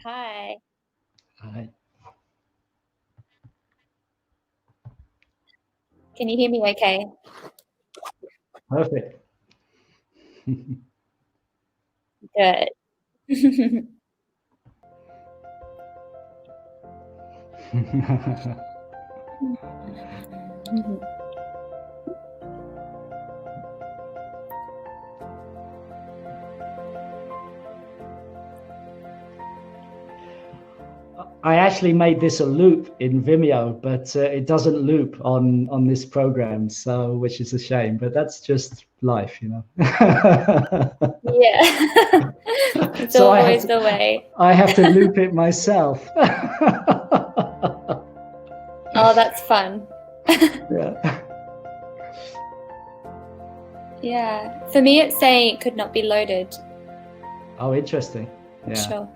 Hi. Hi. Can you hear me okay? Perfect. Good. I actually made this a loop in Vimeo, but it doesn't loop on this program, so which is a shame. But that's just life, you know. Yeah, it's So always the way. I have to loop it myself. Oh, that's fun. Yeah. Yeah. For me, it's saying it could not be loaded. Oh, interesting. Yeah. Sure.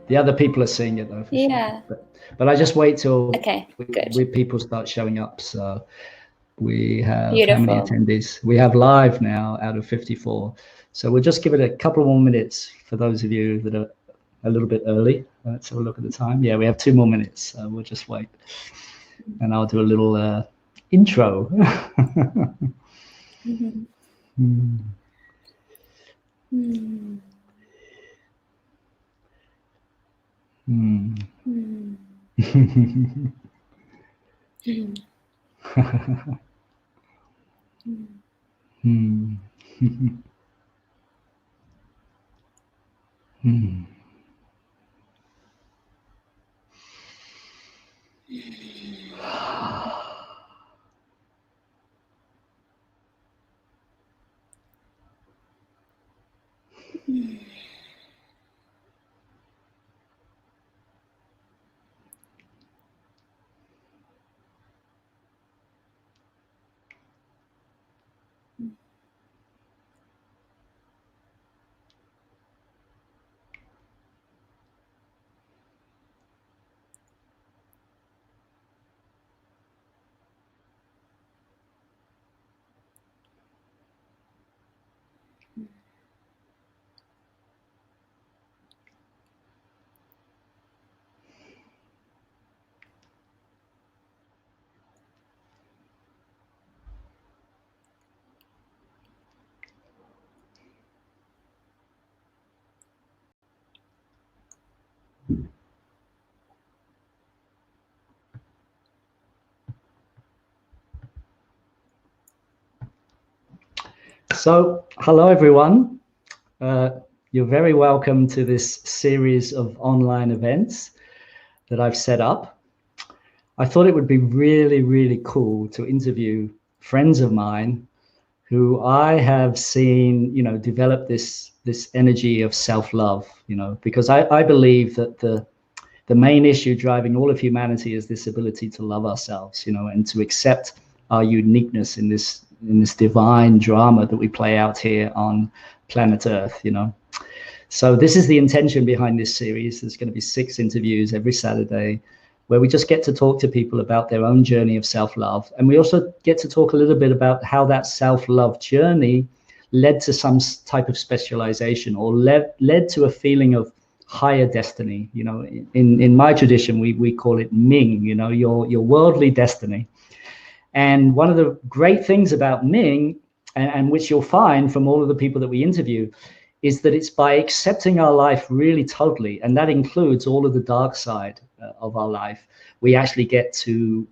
The other people are seeing it though. For Yeah. Sure. But I just wait till good. People start showing up. So we have Beautiful. How many attendees? We have live now out of 54. So we'll just give it a couple more minutes for those of you that are a little bit early. Let's have a look at the time. Yeah, we have 2 more minutes. So we'll just wait. And I'll do a little intro. So, hello everyone. You're very welcome to this series of online events that I've set up. I thought it would be really, really cool to interview friends of mine who I have seen, you know, develop this energy of self-love, you know, because I believe that the main issue driving all of humanity is this ability to love ourselves, you know, and to accept our uniqueness in this divine drama that we play out here on planet Earth, you know. So this is the intention behind this series. There's going to be 6 interviews every Saturday where we just get to talk to people about their own journey of self-love. And we also get to talk a little bit about how that self-love journey led to some type of specialization or led to a feeling of higher destiny. You know, in my tradition, we call it Ming, you know, your worldly destiny. And one of the great things about Ming, and which you'll find from all of the people that we interview, is that it's by accepting our life really totally, and that includes all of the dark side of our life, we actually get to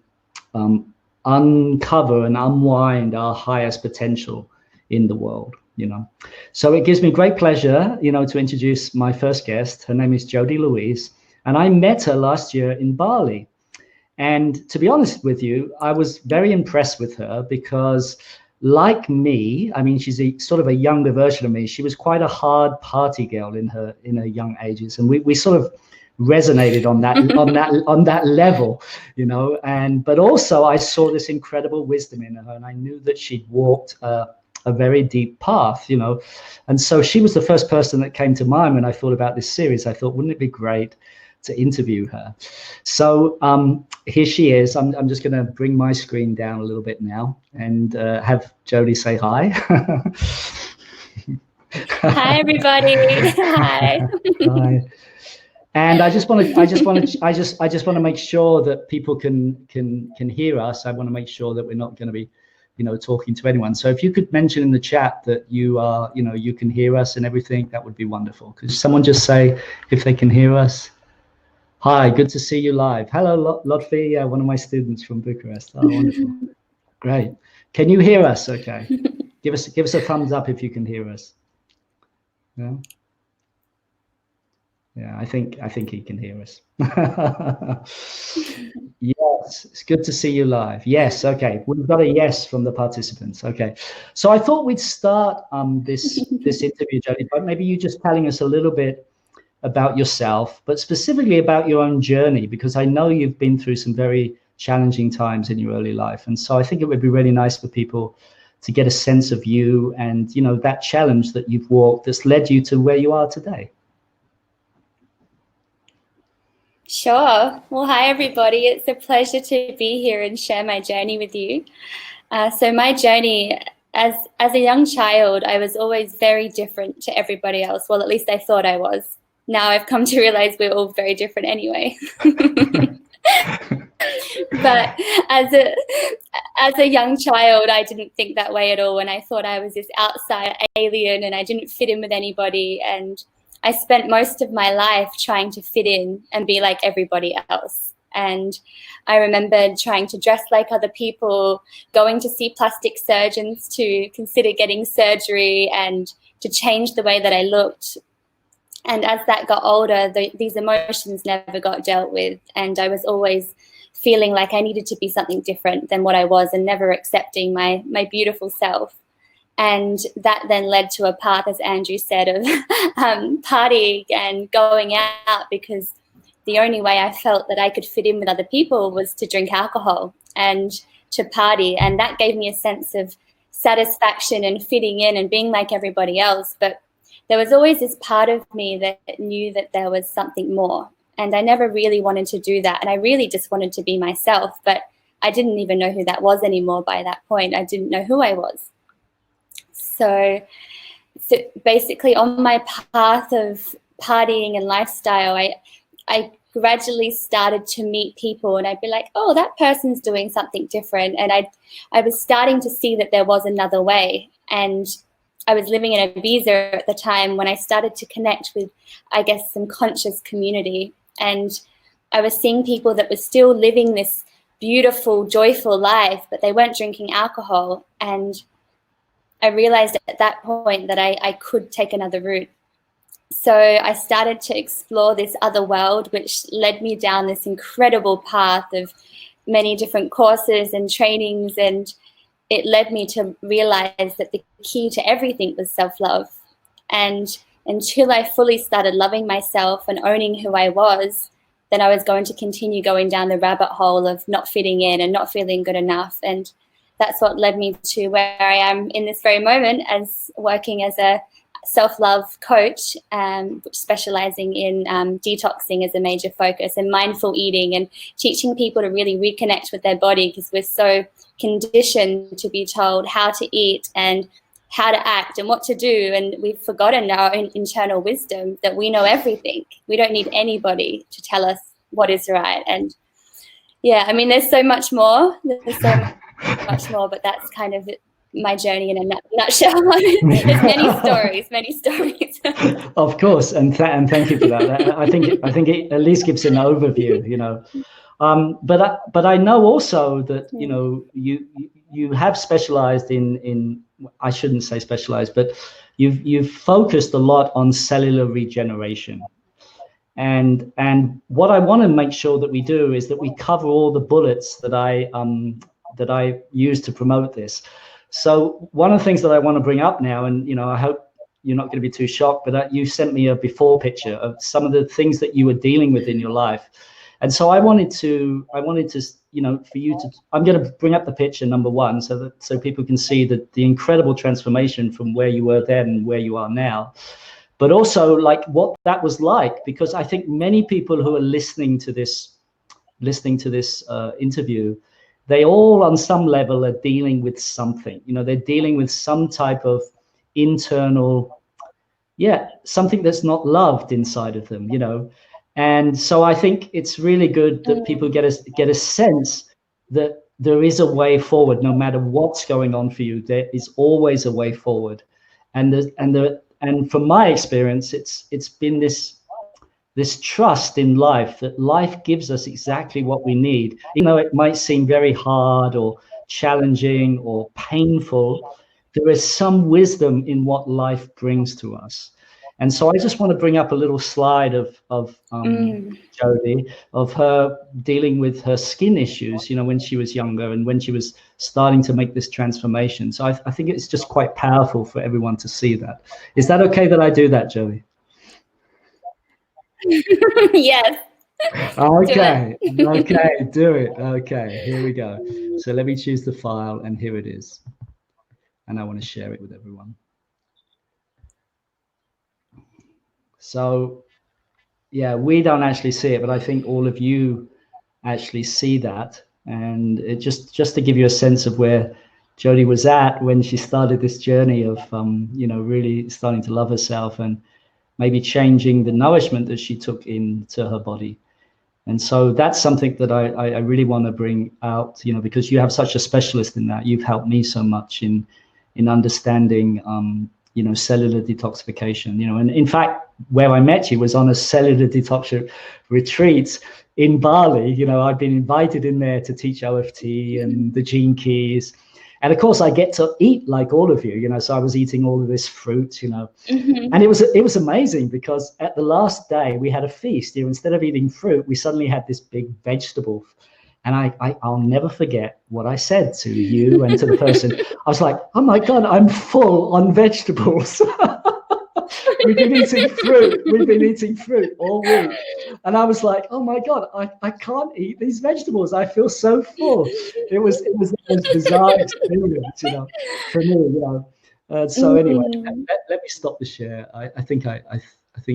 uncover and unwind our highest potential in the world, you know. So it gives me great pleasure, you know, to introduce my first guest. Her name is Jodie Louise, and I met her last year in Bali. And to be honest with you, I was very impressed with her because, like me, I mean, she's a sort of a younger version of me. She was quite a hard party girl in her young ages, and we sort of resonated on that level, you know. But also I saw this incredible wisdom in her, and I knew that she'd walked a very deep path, you know. And so she was the first person that came to mind when I thought about this series. I thought, wouldn't it be great to interview her? So here she is. I'm just going to bring my screen down a little bit now and have Jodie say hi. Hi, everybody. Hi. Hi. And I just want to make sure that people can hear us. I want to make sure that we're not going to be, talking to anyone. So if you could mention in the chat that you are, you can hear us and everything, that would be wonderful. Could someone just say if they can hear us? Hi, good to see you live. Hello, Lotfi, one of my students from Bucharest. Oh, wonderful. Great. Can you hear us? Okay. Give us a thumbs up if you can hear us. Yeah. Yeah, I think he can hear us. Yes, it's good to see you live. Yes, okay. We've got a yes from the participants. Okay. So I thought we'd start this interview, Jodie, but maybe you just telling us a little bit about yourself, but specifically about your own journey, because I know you've been through some very challenging times in your early life. And so I think it would be really nice for people to get a sense of you and, that challenge that you've walked that's led you to where you are today. Sure. Well, hi, everybody. It's a pleasure to be here and share my journey with you. So my journey, as a young child, I was always very different to everybody else. Well, at least I thought I was. Now I've come to realize we're all very different anyway. But as a young child, I didn't think that way at all. And I thought I was this outside alien and I didn't fit in with anybody. And I spent most of my life trying to fit in and be like everybody else. And I remembered trying to dress like other people, going to see plastic surgeons to consider getting surgery and to change the way that I looked. And as that got older, these emotions never got dealt with. And I was always feeling like I needed to be something different than what I was and never accepting my beautiful self. And that then led to a path, as Andrew said, of partying and going out, because the only way I felt that I could fit in with other people was to drink alcohol and to party. And that gave me a sense of satisfaction and fitting in and being like everybody else. But there was always this part of me that knew that there was something more. And I never really wanted to do that. And I really just wanted to be myself. But I didn't even know who that was anymore by that point. I didn't know who I was. So basically on my path of partying and lifestyle, I gradually started to meet people and I'd be like, oh, that person's doing something different. And I was starting to see that there was another way. And I was living in Ibiza at the time when I started to connect with, I guess, some conscious community. And I was seeing people that were still living this beautiful, joyful life, but they weren't drinking alcohol. And I realized at that point that I could take another route. So I started to explore this other world, which led me down this incredible path of many different courses and trainings. And it led me to realize that the key to everything was self-love. And until I fully started loving myself and owning who I was, then I was going to continue going down the rabbit hole of not fitting in and not feeling good enough. And that's what led me to where I am in this very moment, as working as a self-love coach, specializing in detoxing as a major focus and mindful eating and teaching people to really reconnect with their body, because we're so conditioned to be told how to eat and how to act and what to do. And we've forgotten our own internal wisdom that we know everything. We don't need anybody to tell us what is right. And yeah, I mean, there's so much more. There's so much more, but that's kind of my journey in a nutshell. There's many stories. Of course, and thank you for that. I think it at least gives an overview, But I know also that you have specialized in I shouldn't say specialized, but you've focused a lot on cellular regeneration. And what I want to make sure that we do is that we cover all the bullets that I use to promote this. So one of the things that I want to bring up now, and I hope you're not going to be too shocked, but you sent me a before picture of some of the things that you were dealing with in your life. And so I wanted to, for you to, I'm going to bring up the picture number one so people can see the incredible transformation from where you were then and where you are now. But also like what that was like, because I think many people who are listening to this interview, they all on some level are dealing with something. They're dealing with some type of internal, something that's not loved inside of them, And so I think it's really good that people get a sense that there is a way forward. No matter what's going on for you, there is always a way forward. And from my experience, it's been this trust in life, that life gives us exactly what we need, even though it might seem very hard or challenging or painful. There is some wisdom in what life brings to us. And so I just want to bring up a little slide of Jodie, of her dealing with her skin issues, you know, when she was younger and when she was starting to make this transformation. So I think it's just quite powerful for everyone to see that. Is that okay that I do that, Jodie? Yes. Okay, okay, do it. Okay, here we go. So let me choose the file, and here it is. And I want to share it with everyone. So, yeah, we don't actually see it, but I think all of you actually see that. And it just to give you a sense of where Jodie was at when she started this journey of, you know, really starting to love herself and maybe changing the nourishment that she took into her body. And so that's something that I really want to bring out, you know, because you have such a specialist in that. You've helped me so much in understanding, you know, cellular detoxification, you know, and in fact, where I met you was on a cellular detox retreat in Bali. You know, I've been invited in there to teach OFT and the gene keys. And of course, I get to eat like all of you, you know, so I was eating all of this fruit, you know, and it was amazing because at the last day we had a feast. You know, instead of eating fruit, we suddenly had this big vegetable. And I'll never forget what I said to you and to the person. I was like, oh my God, I'm full on vegetables. We've been eating fruit. We've been eating fruit all week. And I was like, oh my God, I can't eat these vegetables. I feel so full. It was the most bizarre experience, you know, for me, you know. So anyway, let me stop the share. I think,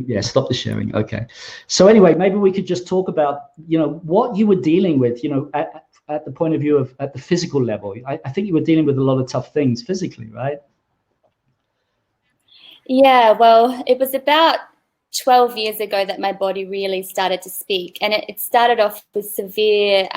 yeah, stop the sharing. Okay. So anyway, maybe we could just talk about, you know, what you were dealing with, you know, at the point of view of at the physical level. I think you were dealing with a lot of tough things physically, right? Yeah, well, it was about 12 years ago that my body really started to speak. And it started off with severe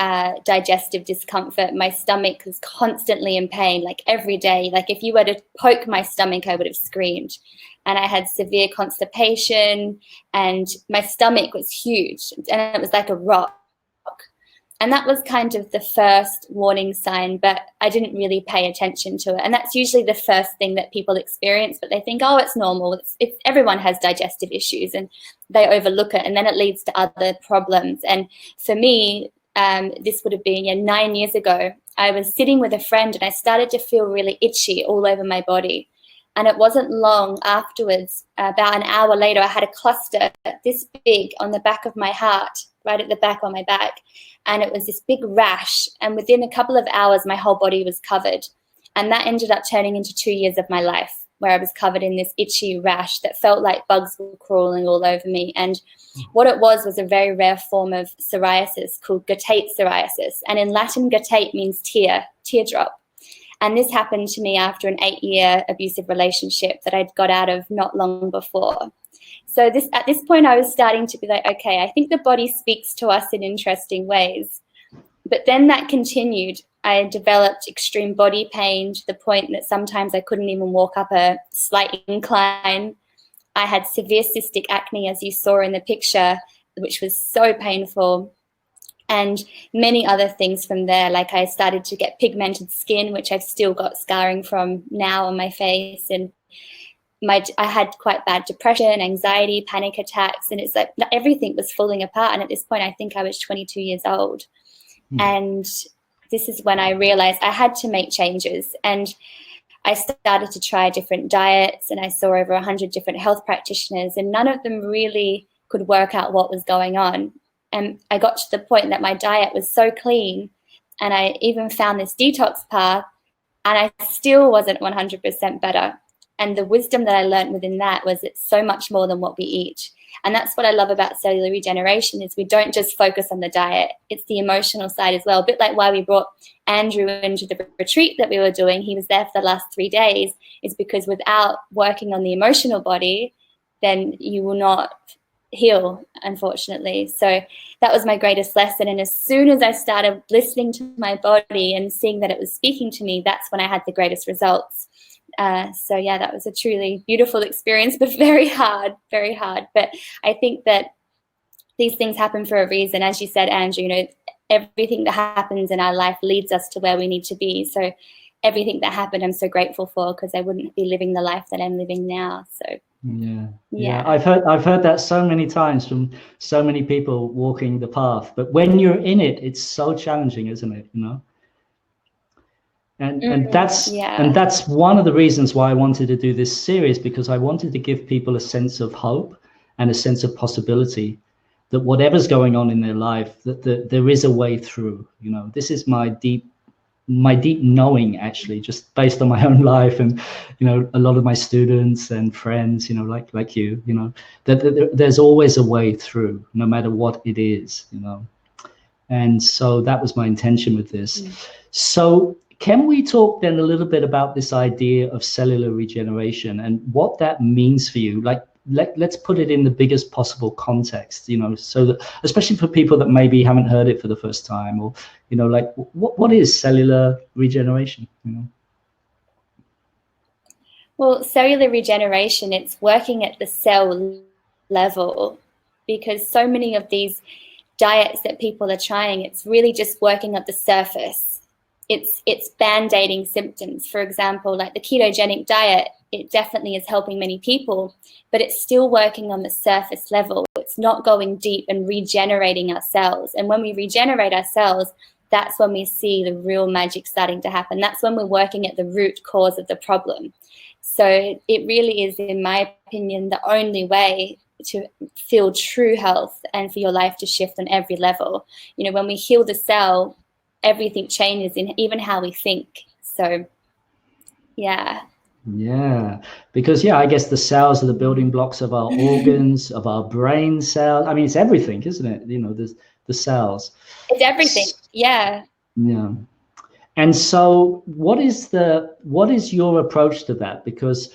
digestive discomfort. My stomach was constantly in pain, like every day. Like if you were to poke my stomach, I would have screamed. And I had severe constipation, and my stomach was huge, and it was like a rock. And that was kind of the first warning sign, but I didn't really pay attention to it. And that's usually the first thing that people experience, but they think, oh, it's normal. It's everyone has digestive issues, and they overlook it, and then it leads to other problems. And for me, this would have been 9 years ago. I was sitting with a friend, and I started to feel really itchy all over my body. And it wasn't long afterwards, about an hour later, I had a cluster this big on the back of my heart, right at the back on my back. And it was this big rash. And within a couple of hours, my whole body was covered. And that ended up turning into 2 years of my life, where I was covered in this itchy rash that felt like bugs were crawling all over me. And what it was a very rare form of psoriasis called 𝐤𝐳𝐳 psoriasis. And in Latin, 𝐤𝐳 means teardrop. And this happened to me after an 8-year abusive relationship that I'd got out of not long before. So at this point, I was starting to be like, okay, I think the body speaks to us in interesting ways. But then that continued. I developed extreme body pain to the point that sometimes I couldn't even walk up a slight incline. I had severe cystic acne, as you saw in the picture, which was so painful. And many other things from there, like I started to get pigmented skin, which I've still got scarring from now on my face. And I had quite bad depression, anxiety, panic attacks, and it's like everything was falling apart. And at this point, I think I was 22 years old. And this is when I realized I had to make changes. And I started to try different diets, and I saw over 100 different health practitioners, and none of them really could work out what was going on. And I got to the point that my diet was so clean, and I even found this detox path, and I still wasn't 100% better. And the wisdom that I learned within that was it's so much more than what we eat. And that's what I love about cellular regeneration is we don't just focus on the diet. It's the emotional side as well. A bit like why we brought Andrew into the retreat that we were doing. He was there for the last 3 days is because without working on the emotional body, then you will not heal, unfortunately. So that was my greatest lesson. And as soon as I started listening to my body and seeing that it was speaking to me, that's when I had the greatest results. So yeah, that was a truly beautiful experience, but very hard, very hard. But I think that these things happen for a reason. As you said, Andrew, you know, everything that happens in our life leads us to where we need to be. So everything that happened, I'm so grateful for, because I wouldn't be living the life that I'm living now. So yeah, I've heard that so many times from so many people walking the path. But when you're in it, it's so challenging, isn't it? You know. And that's one of the reasons why I wanted to do this series, because I wanted to give people a sense of hope and a sense of possibility, that whatever's going on in their life, that there is a way through. You know, this is my deep knowing, actually, just based on my own life and, you know, a lot of my students and friends, you know, like you know, that there's always a way through, no matter what it is, you know. And so that was my intention with this. So can we talk then a little bit about this idea of cellular regeneration and what that means for you? Like, let's put it in the biggest possible context, you know, so that, especially for people that maybe haven't heard it for the first time, or, you know, like what is cellular regeneration, you know? Well, cellular regeneration, it's working at the cell level, because so many of these diets that people are trying, it's really just working at the surface. It's band-aiding symptoms. For example, like the ketogenic diet, it definitely is helping many people, but it's still working on the surface level. It's not going deep and regenerating our cells. And when we regenerate our cells, that's when we see the real magic starting to happen. That's when we're working at the root cause of the problem. So it really is, in my opinion, the only way to feel true health and for your life to shift on every level. You know, when we heal the cell, everything changes in even how we think. So yeah, because I guess the cells are the building blocks of our organs, of our brain cells. I mean, it's everything, isn't it? You know, the cells, it's everything. Yeah. And so what is your approach to that? Because,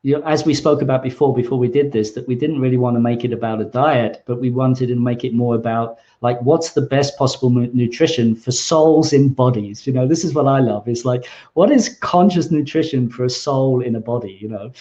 you know, as we spoke about before we did this, that we didn't really want to make it about a diet, but we wanted to make it more about, like, what's the best possible nutrition for souls in bodies? You know, this is what I love. It's like, what is conscious nutrition for a soul in a body? You know,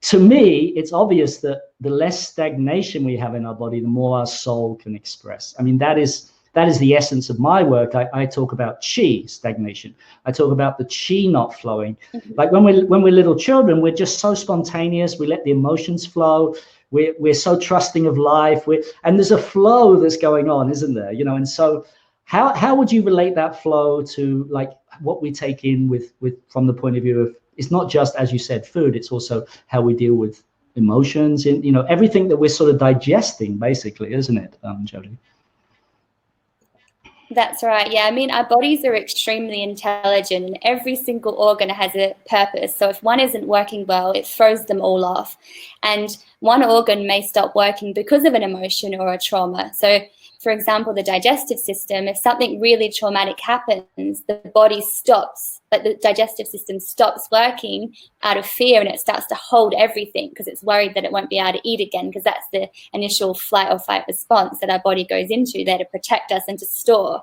to me, it's obvious that the less stagnation we have in our body, the more our soul can express. I mean, that is the essence of my work. I talk about chi stagnation. I talk about the chi not flowing. Like when we're little children, we're just so spontaneous. We let the emotions flow. We're so trusting of life. And there's a flow that's going on, isn't there? You know, and so how would you relate that flow to, like, what we take in with from the point of view of, it's not just, as you said, food, it's also how we deal with emotions and, you know, everything that we're sort of digesting, basically, isn't it, Jodie? That's right. Yeah, I mean, our bodies are extremely intelligent and every single organ has a purpose. So if one isn't working well, it throws them all off. And one organ may stop working because of an emotion or a trauma. So, for example, the digestive system, if something really traumatic happens, the body stops, but the digestive system stops working out of fear and it starts to hold everything because it's worried that it won't be able to eat again, because that's the initial flight or fight response that our body goes into there to protect us and to store.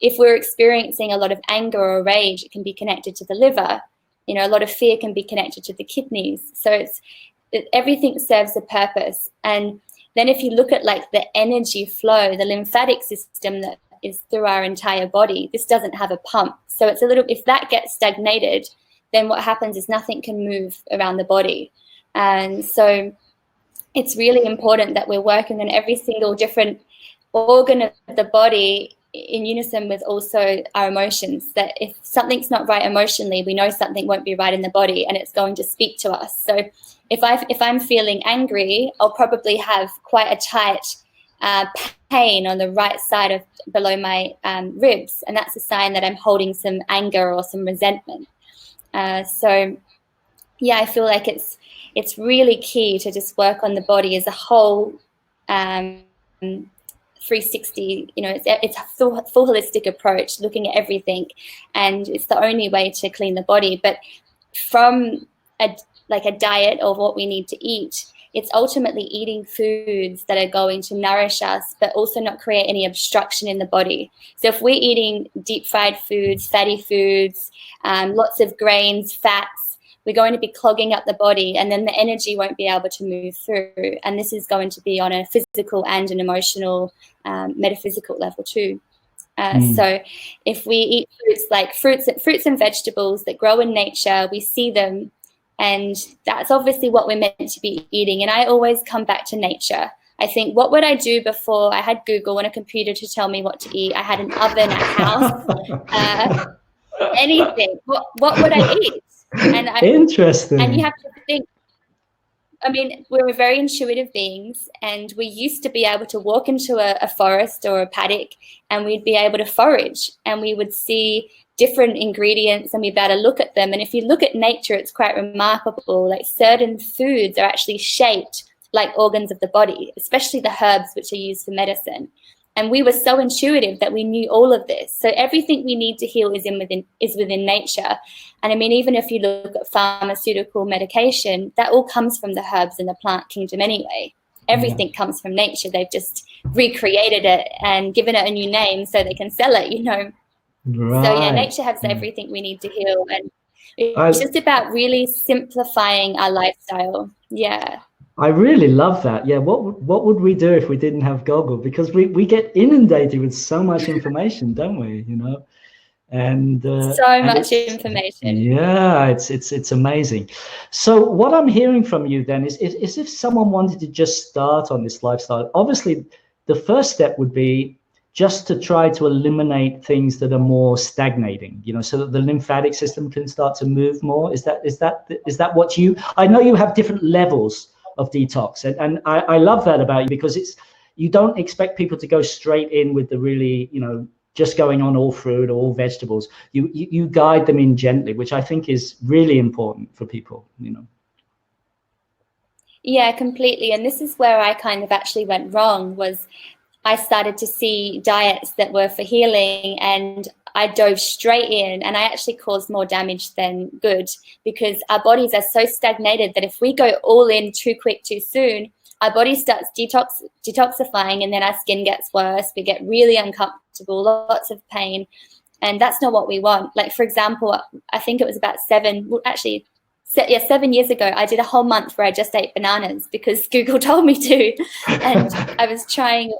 If we're experiencing a lot of anger or rage, it can be connected to the liver. You know, a lot of fear can be connected to the kidneys. So everything serves a purpose. And then if you look at, like, the energy flow, the lymphatic system that is through our entire body, this doesn't have a pump. So it's if that gets stagnated, then what happens is nothing can move around the body. And so it's really important that we're working on every single different organ of the body in unison with also our emotions, that if something's not right emotionally, we know something won't be right in the body and it's going to speak to us. So if I'm feeling angry, I'll probably have quite a tight pain on the right side of below my ribs, and that's a sign that I'm holding some anger or some resentment. So yeah, I feel like it's really key to just work on the body as a whole, 360. You know, it's a full holistic approach, looking at everything, and it's the only way to clean the body. But from a diet of what we need to eat, it's ultimately eating foods that are going to nourish us, but also not create any obstruction in the body. So if we're eating deep fried foods, fatty foods, lots of grains, fats, we're going to be clogging up the body, and then the energy won't be able to move through. And this is going to be on a physical and an emotional, metaphysical level too. So if we eat foods like fruits and vegetables that grow in nature, we see them, and that's obviously what we're meant to be eating. And I always come back to nature. I think, what would I do before I had Google and a computer to tell me what to eat? I had an oven, a house, anything. What would I eat? Interesting. And you have to think, I mean, we're very intuitive beings, and we used to be able to walk into a forest or a paddock, and we'd be able to forage, and we would see different ingredients, and we'd be able to look at them. And if you look at nature, it's quite remarkable. Like, certain foods are actually shaped like organs of the body, especially the herbs, which are used for medicine. And we were so intuitive that we knew all of this. So everything we need to heal is within nature. And I mean, even if you look at pharmaceutical medication, that all comes from the herbs in the plant kingdom anyway. Everything comes from nature. They've just recreated it and given it a new name so they can sell it, you know. Right. So yeah, nature has everything we need to heal. And it's just about really simplifying our lifestyle. Yeah. I really love that. Yeah, what would we do if we didn't have Google? Because we get inundated with so much information, don't we? You know, and so much information. Yeah, it's amazing. So what I'm hearing from you then is if someone wanted to just start on this lifestyle, obviously the first step would be just to try to eliminate things that are more stagnating, you know, so that the lymphatic system can start to move more. Is that what you? I know you have different levels of detox, and I love that about you, because you don't expect people to go straight in with the really, you know, just going on all fruit or all vegetables. You guide them in gently, which I think is really important for people, you know. Yeah, completely. And this is where I kind of actually went wrong, was I started to see diets that were for healing, and I dove straight in, and I actually caused more damage than good, because our bodies are so stagnated that if we go all in too quick, too soon, our body starts detoxifying, and then our skin gets worse. We get really uncomfortable, lots of pain, and that's not what we want. Like, for example, I think it was about 7 years ago, I did a whole month where I just ate bananas because Google told me to, and I was trying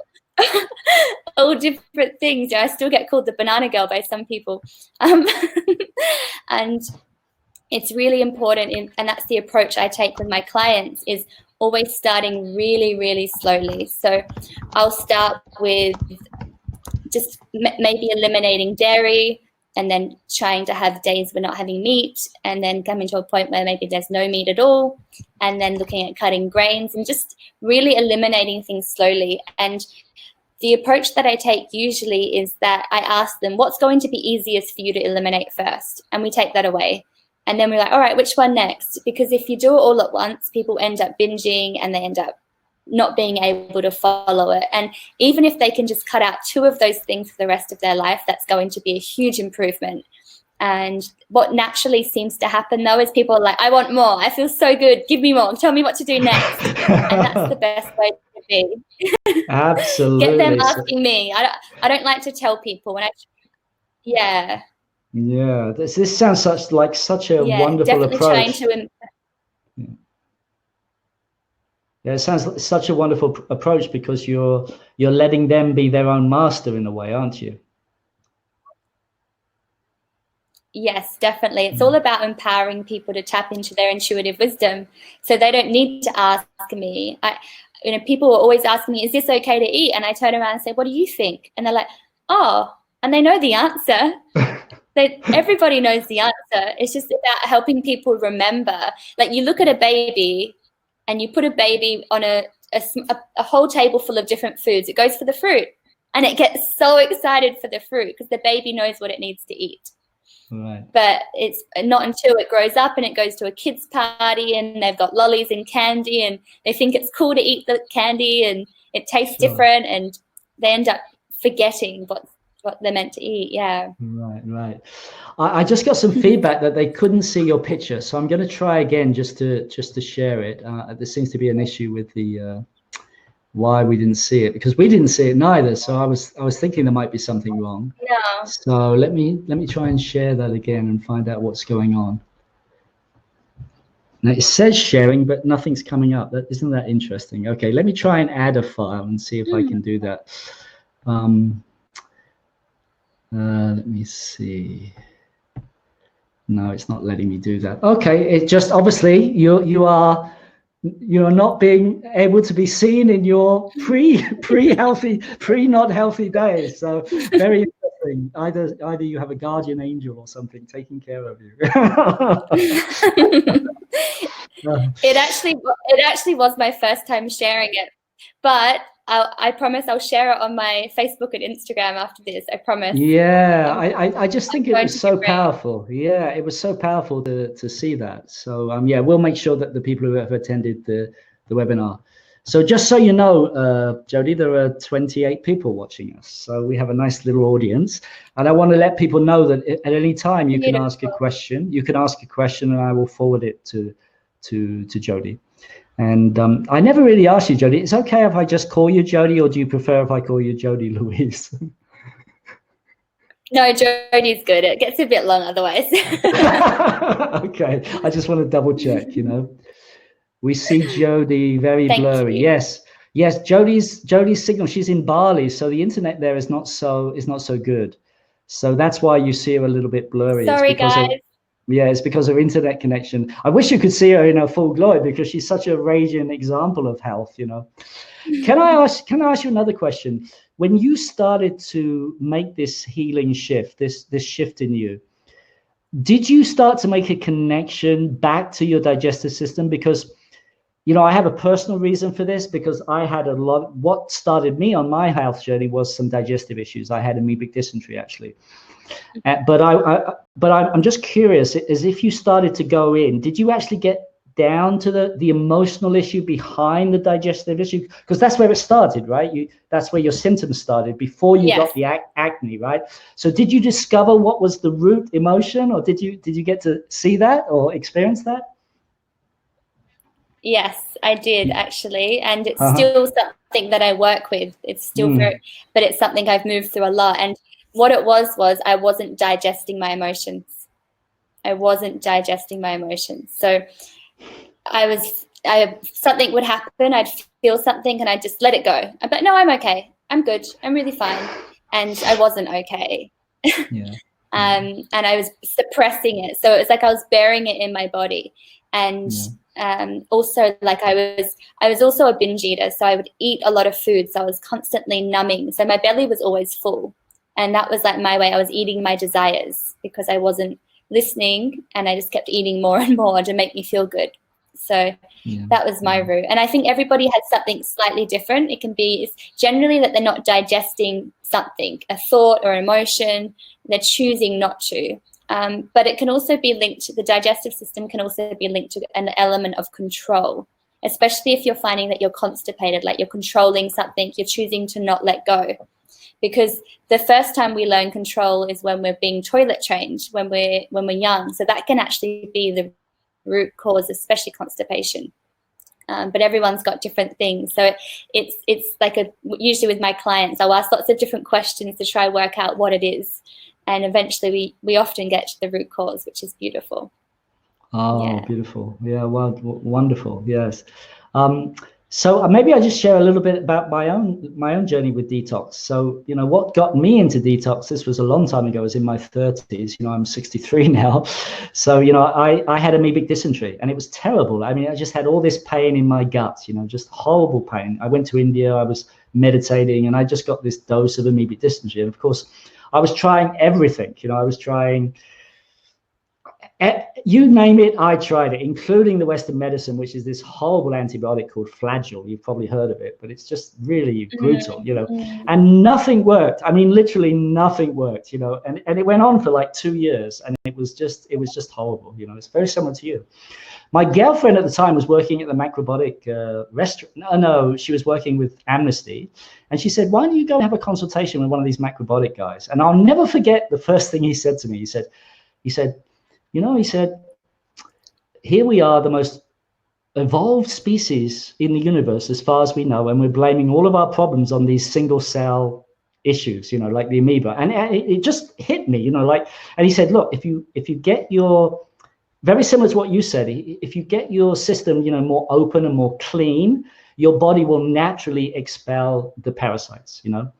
all different things. I still get called the banana girl by some people, and it's really important, and that's the approach I take with my clients, is always starting really, really slowly. So I'll start with just maybe eliminating dairy, and then trying to have days we're not having meat, and then coming to a point where maybe there's no meat at all, and then looking at cutting grains and just really eliminating things slowly. And the approach that I take usually is that I ask them, what's going to be easiest for you to eliminate first? And we take that away. And then we're like, all right, which one next? Because if you do it all at once, people end up binging, and they end up not being able to follow it. And even if they can just cut out 2 of those things for the rest of their life, that's going to be a huge improvement. And what naturally seems to happen, though, is people are like, I want more. I feel so good. Give me more. Tell me what to do next. And that's the best way to be. Absolutely. Get them asking me. I don't like to tell people when yeah. Yeah, this sounds such a wonderful approach. Yeah, it sounds such a wonderful approach, because you're letting them be their own master in a way, aren't you? Yes, definitely. It's all about empowering people to tap into their intuitive wisdom, so they don't need to ask me. People were always asking me, is this okay to eat? And I turn around and say, what do you think? And they're like, oh, and they know the answer. Everybody knows the answer. It's just about helping people remember. Like, you look at a baby, and you put a baby on a whole table full of different foods. It goes for the fruit, and it gets so excited for the fruit because the baby knows what it needs to eat. Right. But it's not until it grows up and it goes to a kid's party, and they've got lollies and candy, and they think it's cool to eat the candy, and it tastes different, and they end up forgetting what they're meant to eat. Yeah. Right. I just got some feedback that they couldn't see your picture, so I'm going to try again just to share it. There seems to be an issue with the why we didn't see it, because we didn't see it neither. So I was thinking there might be something wrong. No. So let me try and share that again and find out what's going on. Now it says sharing, but nothing's coming up. Isn't that interesting? Okay, let me try and add a file and see if I can do that. Let me see. No, it's not letting me do that. Okay, it just obviously you're not being able to be seen in your not healthy days. So very interesting. Either you have a guardian angel or something taking care of you. It actually was my first time sharing it, but I promise I'll share it on my Facebook and Instagram after this. I promise. Yeah, I just think it was so powerful. Yeah, it was so powerful to see that. So yeah, we'll make sure that the people who have attended the webinar. So just so you know, Jodie, there are 28 people watching us. So we have a nice little audience. And I want to let people know that at any time you can ask a question. You can ask a question and I will forward it to Jodie. And I never really asked you, Jodie, it's okay if I just call you Jodie, or do you prefer if I call you Jodie Louise? No, Jodie's good. It gets a bit long otherwise. Okay, I just want to double check, you know. We see Jodie very blurry. Yes, Jodie's signal. She's in Bali, so the internet there is not so good. So that's why you see her a little bit blurry. Sorry, guys. Yeah, it's because of internet connection. I wish you could see her in her full glory, because she's such a radiant example of health, you know. Can I ask you another question? When you started to make this healing shift, this shift in you, did you start to make a connection back to your digestive system? Because, you know, I have a personal reason for this, because I had what started me on my health journey was some digestive issues. I had amoebic dysentery, actually. But I'm just curious, as if you started to go in, did you actually get down to the emotional issue behind the digestive issue? Because that's where it started, right? That's where your symptoms started before you got the acne, right? So did you discover what was the root emotion, or did you get to see that or experience that? Yes, I did actually, and it's still something that I work with. It's still but it's something I've moved through a lot. And what it was I wasn't digesting my emotions. So something would happen, I'd feel something and I'd just let it go. But no, I'm okay. I'm good. I'm really fine. And I wasn't okay. And I was suppressing it. So it was like I was burying it in my body. And also, like I was also a binge eater. So I would eat a lot of food. So I was constantly numbing. So my belly was always full. And that was like my way. I was eating my desires because I wasn't listening, and I just kept eating more and more to make me feel good. So that was my route. And I think everybody has something slightly different. It can be generally that they're not digesting something, a thought or emotion, they're choosing not to. But it can also be linked to the digestive system, can also be linked to an element of control, especially if you're finding that you're constipated, like you're controlling something, you're choosing to not let go. Because the first time we learn control is when we're being toilet trained, when we're young. So that can actually be the root cause, especially constipation. But everyone's got different things. So it's like usually with my clients, I'll ask lots of different questions to try work out what it is. And eventually we often get to the root cause, which is beautiful. Oh, beautiful. Yeah, well, wonderful. Yes. So maybe I just share a little bit about my own journey with detox. So, you know, what got me into detox, this was a long time ago, I was in my 30s, you know, I'm 63 now. So, you know, I had amoebic dysentery and it was terrible. I mean, I just had all this pain in my gut, you know, just horrible pain. I went to India, I was meditating, and I just got this dose of amoebic dysentery. And of course, I was trying everything, you know, I was trying You name it, I tried it, including the Western medicine, which is this horrible antibiotic called Flagyl. You've probably heard of it, but it's just really brutal, you know, and nothing worked. I mean, literally nothing worked, you know, and it went on for like 2 years, and it was just horrible, you know. It's very similar to you. My girlfriend at the time was working at the macrobiotic restaurant. No, she was working with Amnesty. And she said, why don't you go and have a consultation with one of these macrobiotic guys? And I'll never forget the first thing he said to me. He said, you know, he said, here we are, the most evolved species in the universe, as far as we know, and we're blaming all of our problems on these single cell issues, you know, like the amoeba. And it just hit me, you know, like, and he said, look, if you get your, very similar to what you said, if you get your system, you know, more open and more clean, your body will naturally expel the parasites, you know.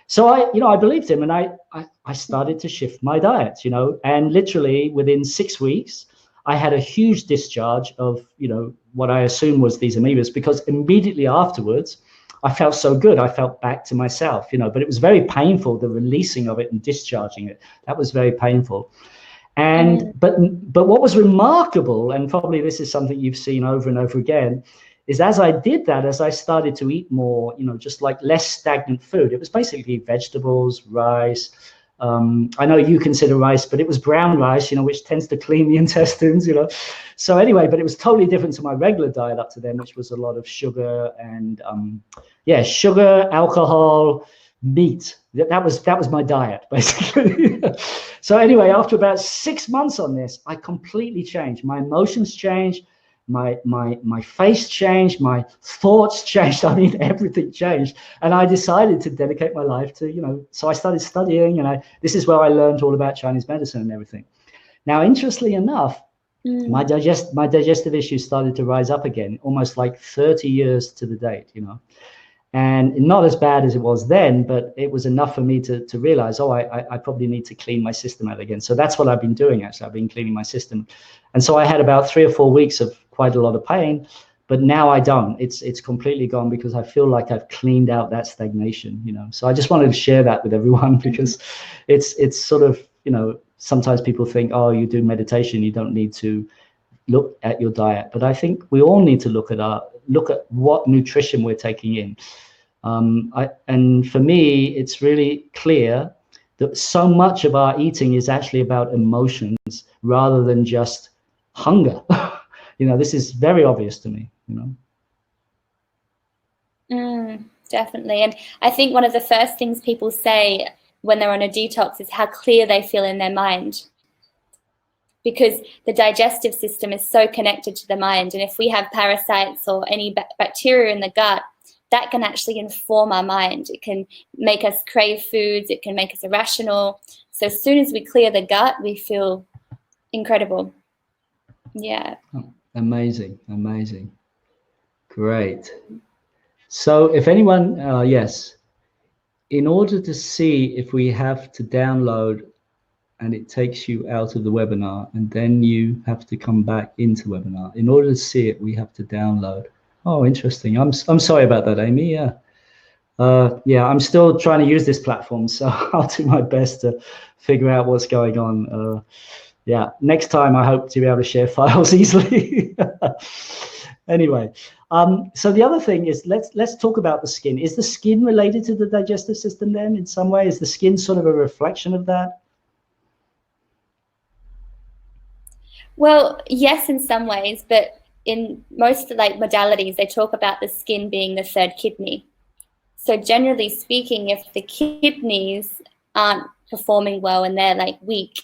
So I believed him, and I started to shift my diet, you know, and literally within 6 weeks, I had a huge discharge of, you know, what I assume was these amoebas, because immediately afterwards, I felt so good. I felt back to myself, you know, but it was very painful, the releasing of it and discharging it. That was very painful. And but what was remarkable, and probably this is something you've seen over and over again, is as I did that, as I started to eat more, you know, just like less stagnant food, it was basically vegetables, rice. I know you consider rice, but it was brown rice, you know, which tends to clean the intestines, you know. So anyway, but it was totally different to my regular diet up to then, which was a lot of sugar and, sugar, alcohol, meat. That was my diet, basically. So anyway, after about 6 months on this, I completely changed. My emotions changed. My face changed, my thoughts changed. I mean, everything changed. And I decided to dedicate my life to, you know, so I started studying, and this is where I learned all about Chinese medicine and everything. Now, interestingly enough, my digestive issues started to rise up again, almost like 30 years to the date, you know. And not as bad as it was then, but it was enough for me to realize, I probably need to clean my system out again. So that's what I've been doing, actually. I've been cleaning my system. And so I had about 3 or 4 weeks of quite a lot of pain, but now I don't. It's completely gone, because I feel like I've cleaned out that stagnation, you know. So I just wanted to share that with everyone, because it's sort of, you know, sometimes people think, oh, you do meditation, you don't need to look at your diet. But I think we all need to look at what nutrition we're taking in. And for me, it's really clear that so much of our eating is actually about emotions rather than just hunger. You know, this is very obvious to me, you know. Definitely. And I think one of the first things people say when they're on a detox is how clear they feel in their mind, because the digestive system is so connected to the mind. And if we have parasites or any bacteria in the gut, that can actually inform our mind. It can make us crave foods. It can make us irrational. So as soon as we clear the gut, we feel incredible. Yeah. Oh, amazing. Amazing. Great. So if anyone, yes, in order to see if we have to download, and it takes you out of the webinar, and then you have to come back into webinar. In order to see it, we have to download. Oh, interesting. I'm sorry about that, Amy. Yeah. Yeah, I'm still trying to use this platform, so I'll do my best to figure out what's going on. Yeah, next time I hope to be able to share files easily. Anyway, so the other thing is, let's talk about the skin. Is the skin related to the digestive system then in some way? Is the skin sort of a reflection of that? Well, yes, in some ways, but in most like modalities, they talk about the skin being the third kidney. So generally speaking, if the kidneys aren't performing well and they're like weak,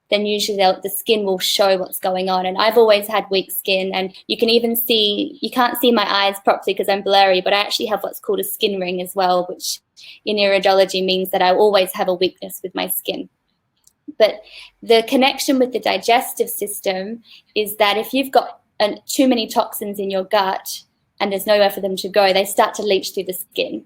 then usually the skin will show what's going on. And I've always had weak skin, and you can even see, you can't see my eyes properly because I'm blurry, but I actually have what's called a skin ring as well, which in iridology means that I always have a weakness with my skin. But the connection with the digestive system is that if you've got too many toxins in your gut and there's nowhere for them to go, they start to leach through the skin.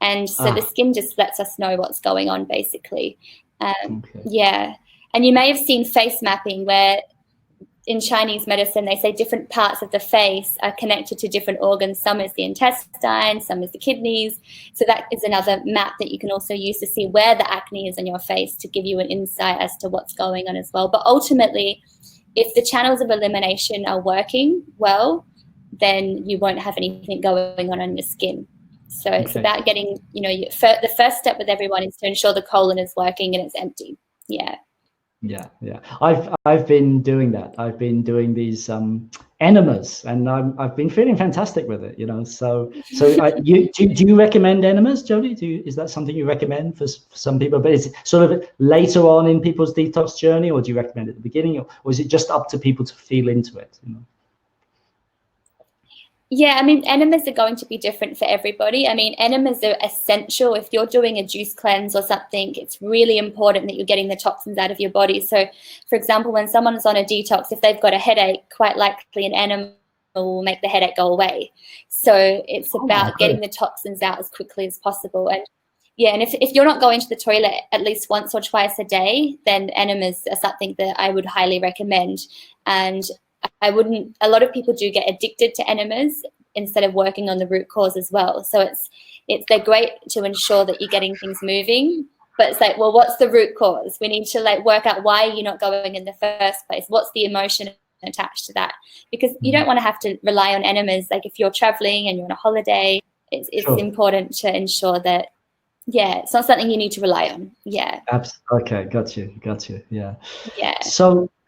And so the skin just lets us know what's going on, basically. Okay. Yeah. And you may have seen face mapping, where in Chinese medicine, they say different parts of the face are connected to different organs. Some is the intestine, some is the kidneys. So that is another map that you can also use to see where the acne is in your face, to give you an insight as to what's going on as well. But ultimately, if the channels of elimination are working well, then you won't have anything going on your skin. So it's about getting, you know, the first step with everyone is to ensure the colon is working and it's empty. Yeah. Yeah. I've been doing that. I've been doing these enemas, and I've been feeling fantastic with it. You know, so do you recommend enemas, Jodie? Is that something you recommend for some people? But is it sort of later on in people's detox journey, or do you recommend it at the beginning, or is it just up to people to feel into it? You know? Yeah, I mean, enemas are going to be different for everybody. I mean, enemas are essential. If you're doing a juice cleanse or something, it's really important that you're getting the toxins out of your body. So, for example, when someone's on a detox, if they've got a headache, quite likely an enema will make the headache go away. So it's about getting the toxins out as quickly as possible. And yeah, and if you're not going to the toilet at least once or twice a day, then enemas are something that I would highly recommend. And a lot of people do get addicted to enemas instead of working on the root cause as well. So they're great to ensure that you're getting things moving, but it's like, well, what's the root cause? We need to like work out why you're not going in the first place. What's the emotion attached to that? Because you don't want to have to rely on enemas. Like if you're traveling and you're on a holiday, it's important to ensure that, yeah, it's not something you need to rely on. Yeah. Okay, got you. Yeah. Yeah.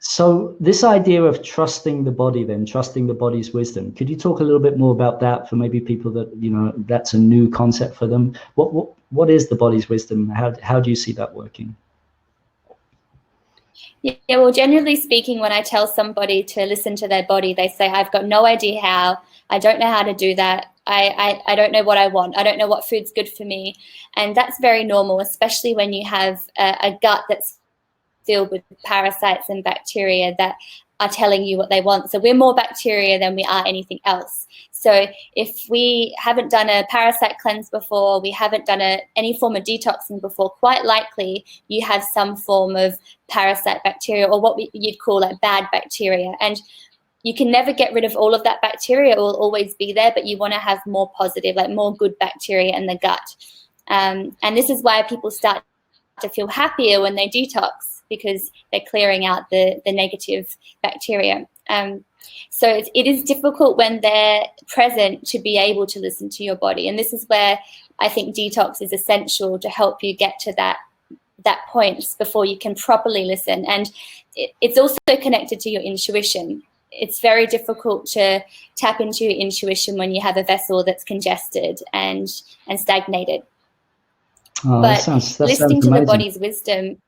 So this idea of trusting the body, then trusting the body's wisdom, could you talk a little bit more about that for maybe people that, you know, that's a new concept for them? What is the body's wisdom? How do you see that working? Yeah, well, generally speaking, when I tell somebody to listen to their body, they say, I've got no idea how, I don't know how to do that. I don't know what I want. I don't know what food's good for me. And that's very normal, especially when you have a gut that's filled with parasites and bacteria that are telling you what they want. So we're more bacteria than we are anything else. So if we haven't done a parasite cleanse before, we haven't done any form of detoxing before, quite likely you have some form of parasite bacteria, or what you'd call like bad bacteria. And you can never get rid of all of that bacteria. It will always be there, but you want to have more positive, like more good bacteria in the gut. And this is why people start to feel happier when they detox, because they're clearing out the negative bacteria. So it is difficult when they're present to be able to listen to your body. And this is where I think detox is essential to help you get to that point before you can properly listen. And it's also connected to your intuition. It's very difficult to tap into your intuition when you have a vessel that's congested and stagnated. But listening to the body's wisdom,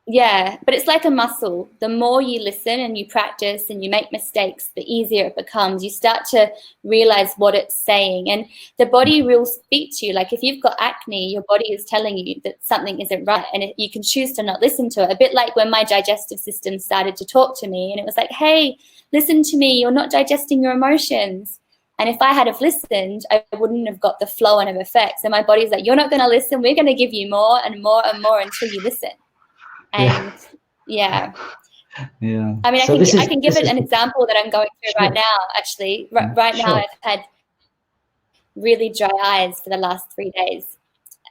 yeah, but it's like a muscle. The more you listen and you practice and you make mistakes, the easier it becomes. You start to realize what it's saying, and the body will speak to you. Like if you've got acne, your body is telling you that something isn't right, and you can choose to not listen to it. A bit like when my digestive system started to talk to me, and it was like, hey, listen to me, you're not digesting your emotions. And if I had have listened, I wouldn't have got the flow on of effects. And my body's like, you're not going to listen, we're going to give you more and more and more until you listen. And yeah. I mean, I can give it an example that I'm going through right now, actually. Right now, I've had really dry eyes for the last 3 days.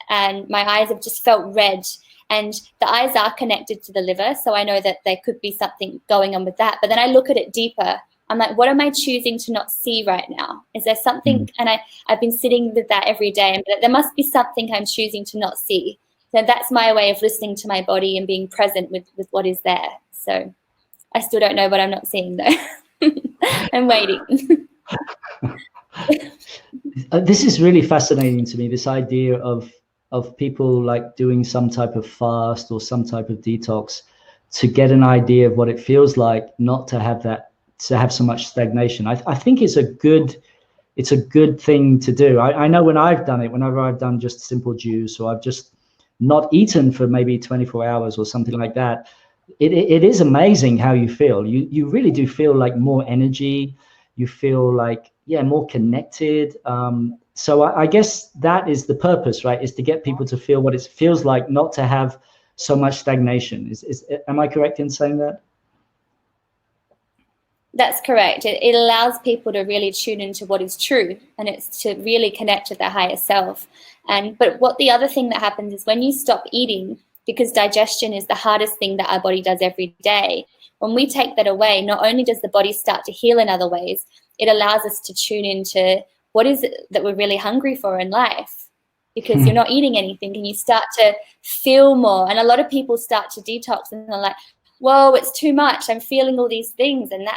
And my eyes have just felt red. And the eyes are connected to the liver, so I know that there could be something going on with that. But then I look at it deeper. I'm like, what am I choosing to not see right now? Is there something? And I've been sitting with that every day. And there must be something I'm choosing to not see. So that's my way of listening to my body and being present with what is there. So I still don't know what I'm not seeing, though. I'm waiting. This is really fascinating to me, this idea of people like doing some type of fast or some type of detox to get an idea of what it feels like not to have that, to have so much stagnation. I think it's a good thing to do. I know when I've done it, whenever I've done just simple juice, or I've just not eaten for maybe 24 hours or something like that, it is amazing how you feel. You really do feel like more energy. You feel like, yeah, more connected. So I guess that is the purpose, right? Is to get people to feel what it feels like not to have so much stagnation. Am I correct in saying that? That's correct. It allows people to really tune into what is true, and it's to really connect with their higher self. But what the other thing that happens is when you stop eating, because digestion is the hardest thing that our body does every day, when we take that away, not only does the body start to heal in other ways, it allows us to tune into what is it that we're really hungry for in life, because you're not eating anything and you start to feel more. And a lot of people start to detox and they're like, whoa, it's too much. I'm feeling all these things. And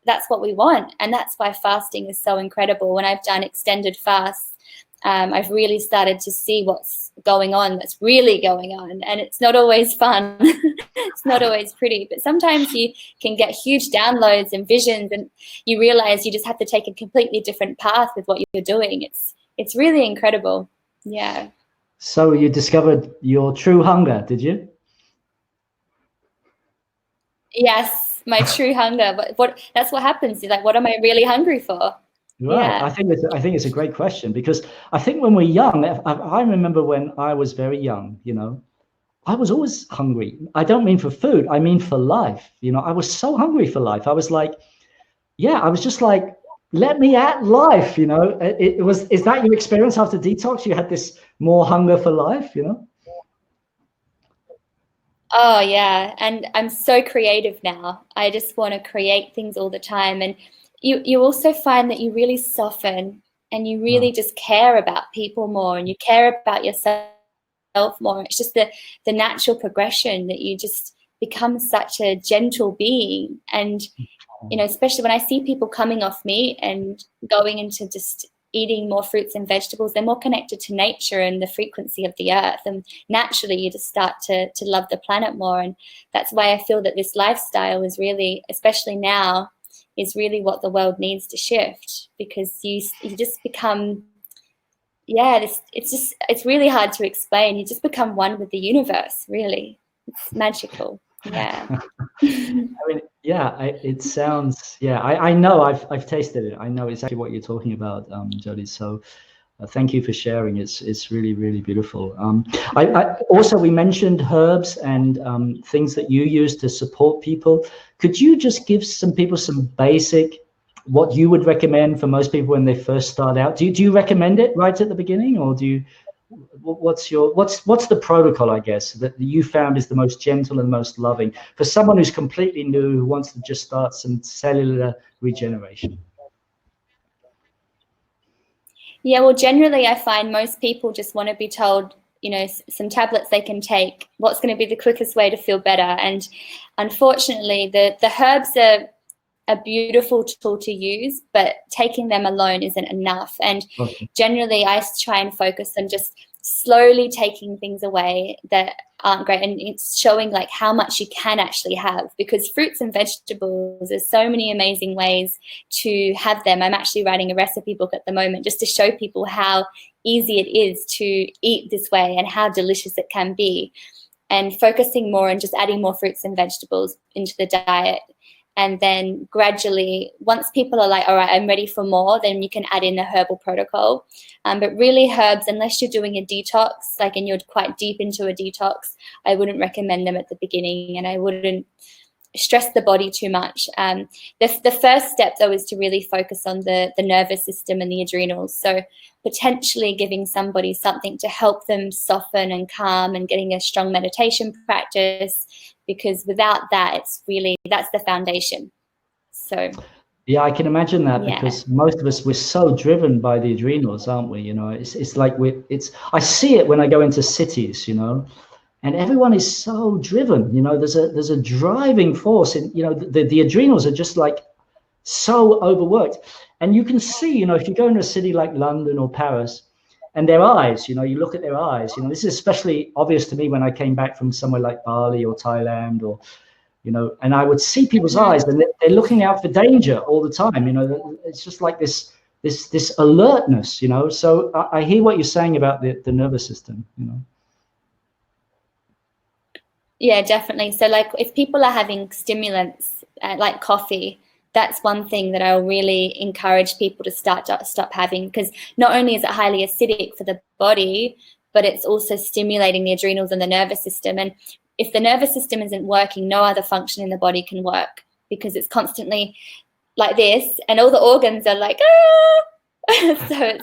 that's what we want. And that's why fasting is so incredible. When I've done extended fasts, I've really started to see what's going on, that's really going on. And it's not always fun. It's not always pretty. But sometimes you can get huge downloads and visions, and you realize you just have to take a completely different path with what you're doing. It's really incredible. Yeah. So you discovered your true hunger, did you? Yes, my true hunger. What that's what happens. You're like, what am I really hungry for? Right. Yeah. I think it's a great question, because I think when we're young, I remember when I was very young, you know, I was always hungry. I don't mean for food, I mean for life. You know, I was so hungry for life. I was like, I was just like, let me at life, you know. Is that your experience after detox? You had this more hunger for life, you know? Oh yeah, and I'm so creative now. I just want to create things all the time. And you also find that you really soften and you really just care about people more, and you care about yourself more. It's just the natural progression that you just become such a gentle being. And you know, especially when I see people coming off meat and going into just eating more fruits and vegetables, they're more connected to nature and the frequency of the earth, and naturally you just start to love the planet more. And that's why I feel that this lifestyle is really, especially now, is really what the world needs to shift, because you just become, it's really hard to explain. You just become one with the universe, really. It's magical. Yeah. I mean, it sounds, I know I've tasted it. I know exactly what you're talking about, Jodie. So thank you for sharing. It's really, really beautiful. I also, we mentioned herbs and things that you use to support people. Could you just give some people some basic, what you would recommend for most people when they first start out? Do you recommend it right at the beginning, or do you, what's the protocol, I guess, that you found is the most gentle and most loving for someone who's completely new, who wants to just start some cellular regeneration? Yeah, well, generally I find most people just want to be told, you know, some tablets they can take, what's going to be the quickest way to feel better. And unfortunately, the herbs are a beautiful tool to use, but taking them alone isn't enough. And generally I try and focus on just slowly taking things away that aren't great, and it's showing like how much you can actually have, because fruits and vegetables, there's so many amazing ways to have them. I'm actually writing a recipe book at the moment just to show people how easy it is to eat this way and how delicious it can be, and focusing more on just adding more fruits and vegetables into the diet. And then gradually, once people are like, all right, I'm ready for more, then you can add in a herbal protocol. But really herbs, unless you're doing a detox, like, and you're quite deep into a detox, I wouldn't recommend them at the beginning, and I wouldn't stress the body too much. The first step, though, is to really focus on the nervous system and the adrenals. So potentially giving somebody something to help them soften and calm, and getting a strong meditation practice, because without that, that's the foundation. So yeah, I can imagine that, because most of us, we're so driven by the adrenals, aren't we? You know, it's like I see it when I go into cities, you know, and everyone is so driven. You know, there's a driving force, and you know, the adrenals are just like so overworked. And you can see, you know, if you go into a city like London or Paris, and their eyes, you know, you look at their eyes, you know, this is especially obvious to me when I came back from somewhere like Bali or Thailand, or, you know, and I would see people's eyes, and they're looking out for danger all the time. You know, it's just like this alertness, you know. So I hear what you're saying about the nervous system, you know. Yeah, definitely. So like if people are having stimulants like coffee, that's one thing that I'll really encourage people to stop having, because not only is it highly acidic for the body, but it's also stimulating the adrenals and the nervous system. And if the nervous system isn't working, no other function in the body can work, because it's constantly like this, and all the organs are like, ah! So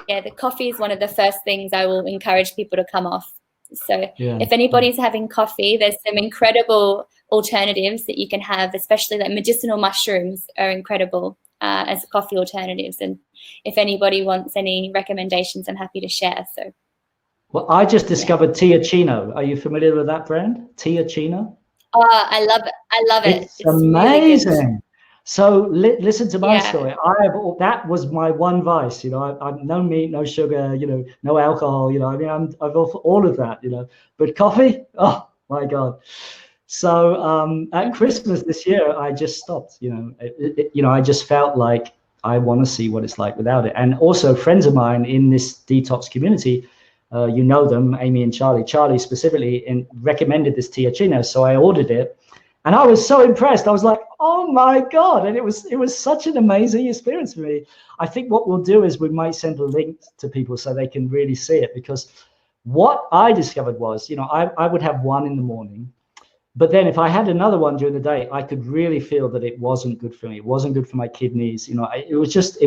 the coffee is one of the first things I will encourage people to come off. So if anybody's having coffee, there's some incredible alternatives that you can have, especially like medicinal mushrooms are incredible as coffee alternatives. And if anybody wants any recommendations, I'm happy to share. So, well, I just discovered 𝐻𝐻𝐿. Are you familiar with that brand, 𝐻𝐻𝐿? Oh, I love it. I love it. It's amazing. Really, so listen to my story. That was my one vice, you know. I'm no meat, no sugar, you know, no alcohol, you know. I mean, I've all of that, you know. But coffee, oh my God. So at Christmas this year, I just stopped. You know, you know, I just felt like I want to see what it's like without it. And also, friends of mine in this detox community, you know them, Amy and Charlie. Charlie specifically recommended this 𝐻𝐻𝐿, so I ordered it, and I was so impressed. I was like, oh my God! And it was such an amazing experience for me. I think what we'll do is we might send a link to people so they can really see it, because what I discovered was, you know, I would have one in the morning. But then if I had another one during the day, I could really feel that it wasn't good for me. It wasn't good for my kidneys. You know, it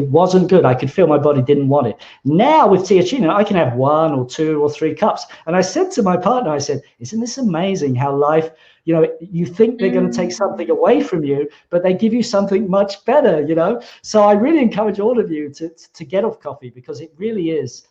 wasn't good. I could feel my body didn't want it. Now with 𝐻𝐻𝐿, I can have 1 or 2 or 3 cups. And I said to my partner, I said, isn't this amazing how life, you know, you think they're going to take something away from you, but they give you something much better, you know? So I really encourage all of you to get off coffee, because it really is.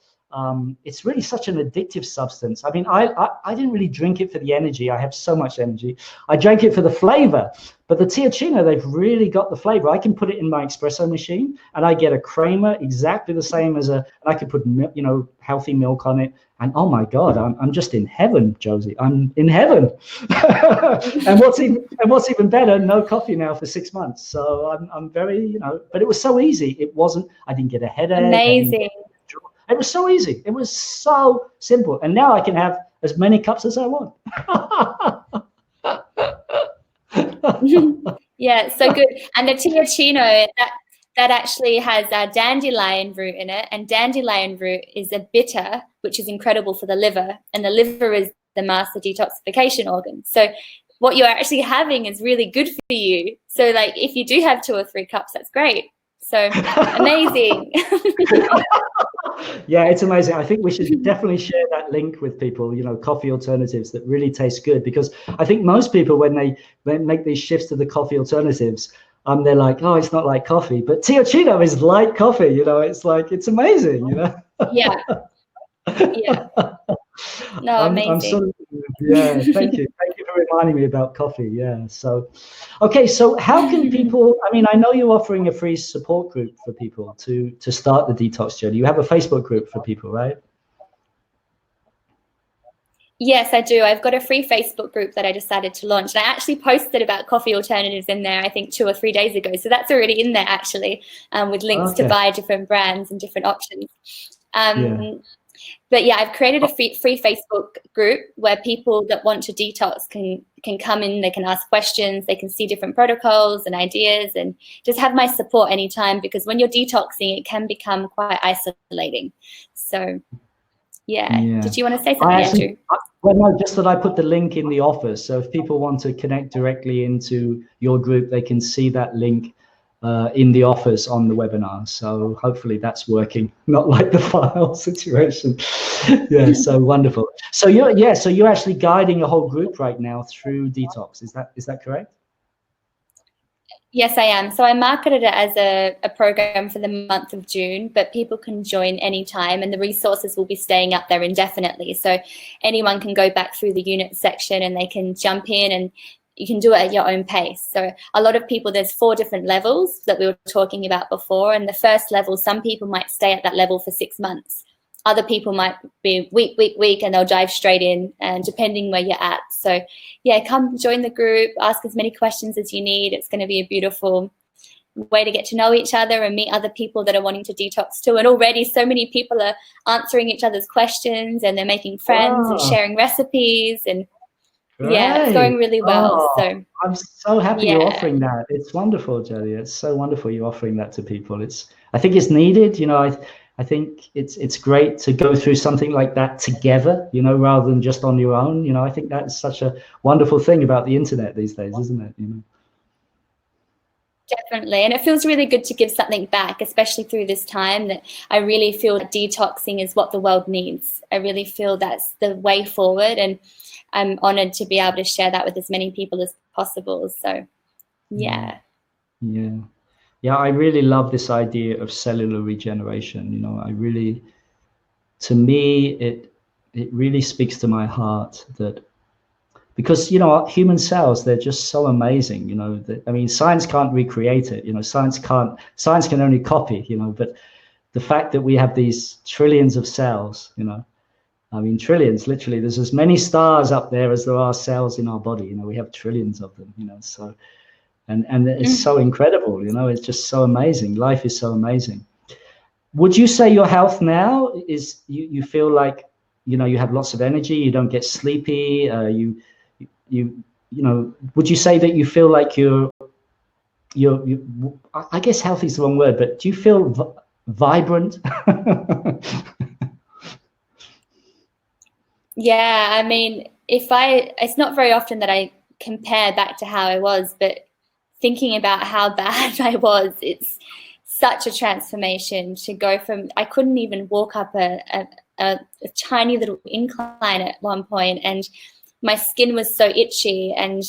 It's really such an addictive substance. I mean, I didn't really drink it for the energy. I have so much energy. I drank it for the flavor. But the 𝐻𝐻𝐿, they've really got the flavor. I can put it in my espresso machine, and I get a creamer exactly the same as and I could put, you know, healthy milk on it. And oh my God, I'm just in heaven, Josie. I'm in heaven. and what's even better, no coffee now for 6 months. So I'm very, you know, but it was so easy. I didn't get a headache. amazing. It was so easy. It was so simple. And now I can have as many cups as I want. Yeah, so good. And the 𝐻𝐻𝐿, that actually has dandelion root in it. And dandelion root is a bitter, which is incredible for the liver. And the liver is the master detoxification organ. So what you're actually having is really good for you. So like if you do have 2 or 3 cups, that's great. So amazing. Yeah, it's amazing. I think we should definitely share that link with people, you know, coffee alternatives that really taste good, because I think most people, when they make these shifts to the coffee alternatives, they're like, oh, it's not like coffee. But 𝐻𝐻𝐿 is like coffee, you know, it's like, it's amazing, you know. Yeah. Yeah. No, amazing. Yeah, thank you. Thank you for reminding me about coffee. Yeah. So, okay. So how can people, I mean, I know you're offering a free support group for people to start the detox journey. You have a Facebook group for people, right? Yes, I do. I've got a free Facebook group that I decided to launch. And I actually posted about coffee alternatives in there, I think 2 or 3 days ago. So that's already in there actually, with links to buy different brands and different options. But yeah, I've created a free Facebook group where people that want to detox can come in, they can ask questions, they can see different protocols and ideas, and just have my support anytime, because when you're detoxing, it can become quite isolating. So yeah. Did you want to say something, Andrew? Well, no, just that I put the link in the office. So if people want to connect directly into your group, they can see that link in the office on the webinar. So hopefully that's working, not like the file situation. Yeah, so wonderful. So you're actually guiding a whole group right now through detox. Is that correct? Yes, I am. So I marketed it as a program for the month of June, but people can join anytime, and the resources will be staying up there indefinitely. So anyone can go back through the unit section and they can jump in, and you can do it at your own pace. So a lot of people, there's 4 different levels that we were talking about before. And the first level, some people might stay at that level for 6 months. Other people might be week, and they'll dive straight in, and depending where you're at. So yeah, come join the group, ask as many questions as you need. It's going to be a beautiful way to get to know each other and meet other people that are wanting to detox too. And already so many people are answering each other's questions, and they're making friends and sharing recipes, and yeah, it's going really well. So I'm so happy you're offering that. It's wonderful, Jodie. It's so wonderful you're offering that to people. I think it's needed. You know, I think it's great to go through something like that together, you know, rather than just on your own. You know, I think that's such a wonderful thing about the internet these days, isn't it? You know. Definitely. And it feels really good to give something back, especially through this time, that I really feel that detoxing is what the world needs. I really feel that's the way forward, and I'm honored to be able to share that with as many people as possible. So, yeah. Yeah. Yeah, I really love this idea of cellular regeneration. You know, to me, it really speaks to my heart, that because, you know, human cells, they're just so amazing, you know, that, I mean, science can't recreate it, you know, science can only copy, you know, but the fact that we have these trillions of cells, you know, I mean, trillions, literally, there's as many stars up there as there are cells in our body, you know, we have trillions of them, you know, so, and it's so incredible, you know, it's just so amazing. Life is so amazing. Would you say your health now is, you feel like, you know, you have lots of energy, you don't get sleepy, you know, would you say that you feel like you're I guess healthy is the wrong word, but do you feel vibrant? Yeah, I mean, it's not very often that I compare back to how I was, but thinking about how bad I was, it's such a transformation to go from, I couldn't even walk up a tiny little incline at one point, and my skin was so itchy, and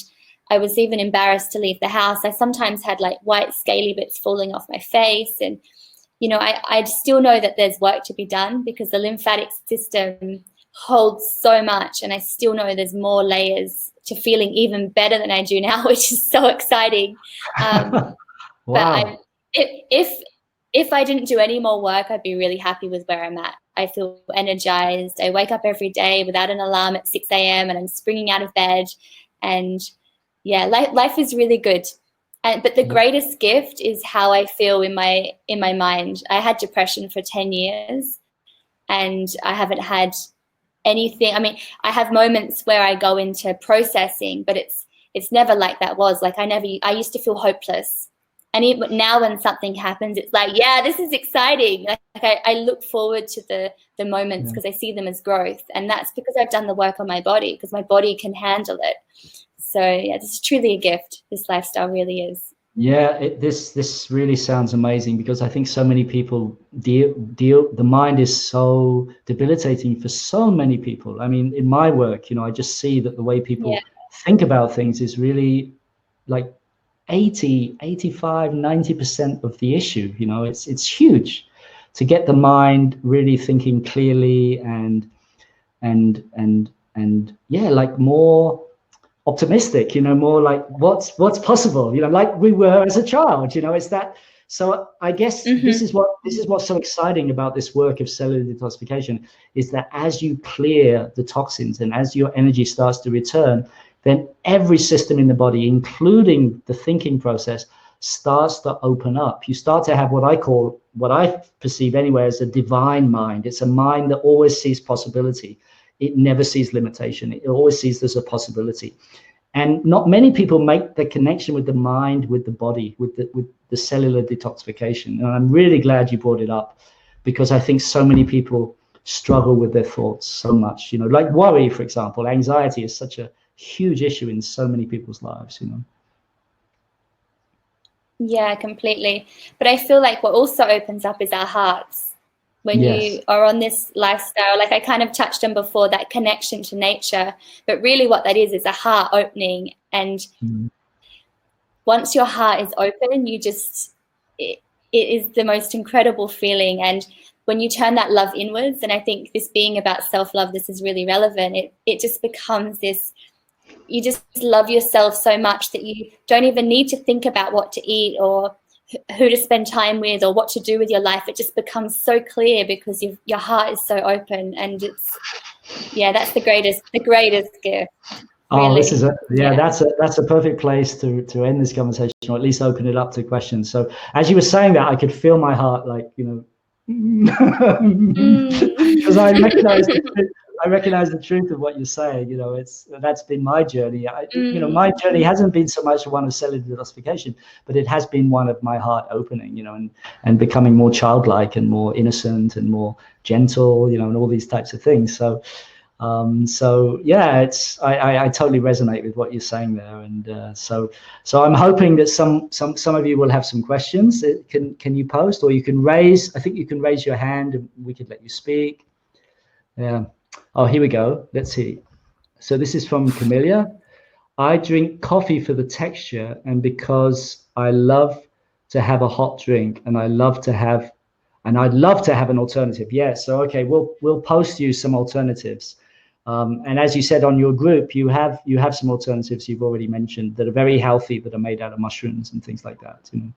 I was even embarrassed to leave the house. I sometimes had like white scaly bits falling off my face, and you know, I still know that there's work to be done, because the lymphatic system holds so much, and I still know there's more layers to feeling even better than I do now, which is so exciting. Wow. But if I didn't do any more work, I'd be really happy with where I'm at. I feel energized. I wake up every day without an alarm at 6 a.m. and I'm springing out of bed. And yeah, life is really good. But the greatest gift is how I feel in my mind. I had depression for 10 years and I haven't had anything. I mean, I have moments where I go into processing, but it's never like that was. Like I used to feel hopeless. And now when something happens, it's like, yeah, this is exciting. Like I look forward to the moments because I see them as growth. And that's because I've done the work on my body, because my body can handle it. So yeah, this is truly a gift. This lifestyle really is. Yeah, this really sounds amazing, because I think so many people the mind is so debilitating for so many people. I mean, in my work, you know, I just see that the way people think about things is really like 80, 85, 90% of the issue. You know, it's huge to get the mind really thinking clearly and yeah, like more optimistic, you know, more like what's possible, you know, like we were as a child, you know. It's that. So I guess this is what's so exciting about this work of cellular detoxification, is that as you clear the toxins and as your energy starts to return, then every system in the body, including the thinking process, starts to open up. You start to have what I perceive anyway as a divine mind. It's a mind that always sees possibility. It never sees limitation. It always sees there's a possibility. And not many people make the connection with the mind, with the body, with the cellular detoxification. And I'm really glad you brought it up, because I think so many people struggle with their thoughts so much, you know, like worry, for example. Anxiety is such a huge issue in so many people's lives, you know. Yeah, completely. But I feel like what also opens up is our hearts. When you are on this lifestyle, like I kind of touched on before, that connection to nature, but really what that is a heart opening. And once your heart is open, it is the most incredible feeling. And when you turn that love inwards, and I think this being about self-love, this is really relevant, it just becomes this, you just love yourself so much that you don't even need to think about what to eat or who to spend time with or what to do with your life. It just becomes so clear because your heart is so open, and that's the greatest gift. Oh, really. This is that's a perfect place to end this conversation, or at least open it up to questions. So as you were saying that, I could feel my heart, like, you know, because I recognize the truth of what you're saying. You know, that's been my journey. You know, my journey hasn't been so much one of cellular detoxification, but it has been one of my heart opening, you know, and becoming more childlike and more innocent and more gentle, you know, and all these types of things. So So yeah, I totally resonate with what you're saying there, and so I'm hoping that some of you will have some questions. Can you post, or you can raise? I think you can raise your hand, and we could let you speak. Yeah. Oh, here we go. Let's see. So this is from Camellia. I drink coffee for the texture, and because I love to have a hot drink, and I'd love to have an alternative. Yeah. So okay, we'll post you some alternatives. And as you said on your group, you have some alternatives you've already mentioned that are very healthy, that are made out of mushrooms and things like that. You know?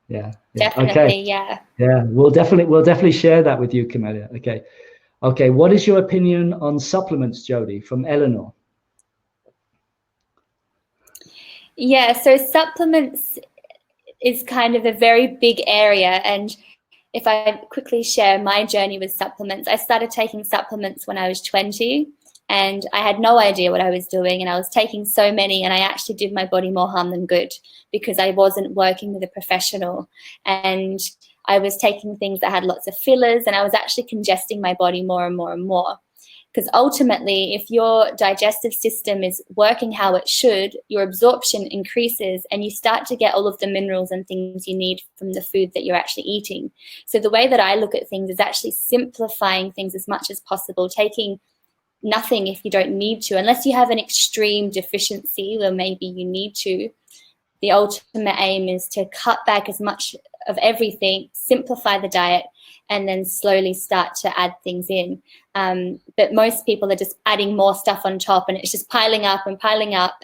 Yeah. Definitely. Okay. Yeah. Yeah. We'll definitely share that with you, Camellia. Okay. Okay. What is your opinion on supplements, Jodie? From Eleanor. Yeah. So supplements is kind of a very big area, and if I quickly share my journey with supplements, I started taking supplements when I was 20, and I had no idea what I was doing, and I was taking so many, and I actually did my body more harm than good because I wasn't working with a professional, and I was taking things that had lots of fillers, and I was actually congesting my body more and more and more. Because ultimately, if your digestive system is working how it should, your absorption increases and you start to get all of the minerals and things you need from the food that you're actually eating. So the way that I look at things is actually simplifying things as much as possible, taking nothing if you don't need to, unless you have an extreme deficiency where maybe you need to. The ultimate aim is to cut back as much of everything, simplify the diet, and then slowly start to add things in. But most people are just adding more stuff on top, and it's just piling up,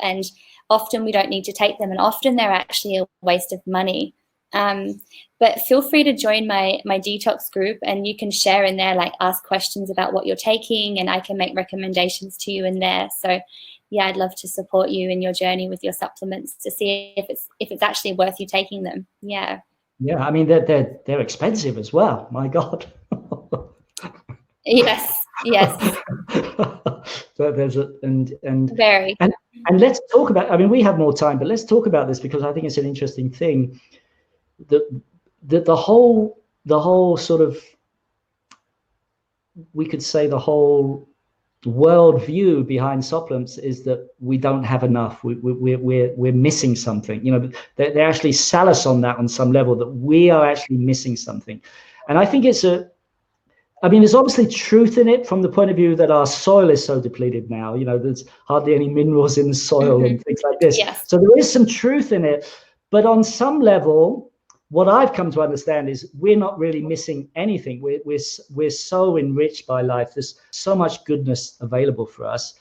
and often we don't need to take them, and often they're actually a waste of money. But feel free to join my detox group, and you can share in there, like ask questions about what you're taking, and I can make recommendations to you in there. So yeah, I'd love to support you in your journey with your supplements to see if it's actually worth you taking them. Yeah. Yeah, I mean they're expensive as well. My God. Yes. So there's Very. And let's talk about. I mean, we have more time, but let's talk about this because I think it's an interesting thing. The whole sort of, we could say the whole world view behind supplements is that we don't have enough. We're missing something. You know, they actually sell us on that on some level, that we are actually missing something. And I think there's obviously truth in it from the point of view that our soil is so depleted now. You know, there's hardly any minerals in the soil and things like this. Yes. So there is some truth in it, but on some level, what I've come to understand is we're not really missing anything. We're so enriched by life. There's so much goodness available for us.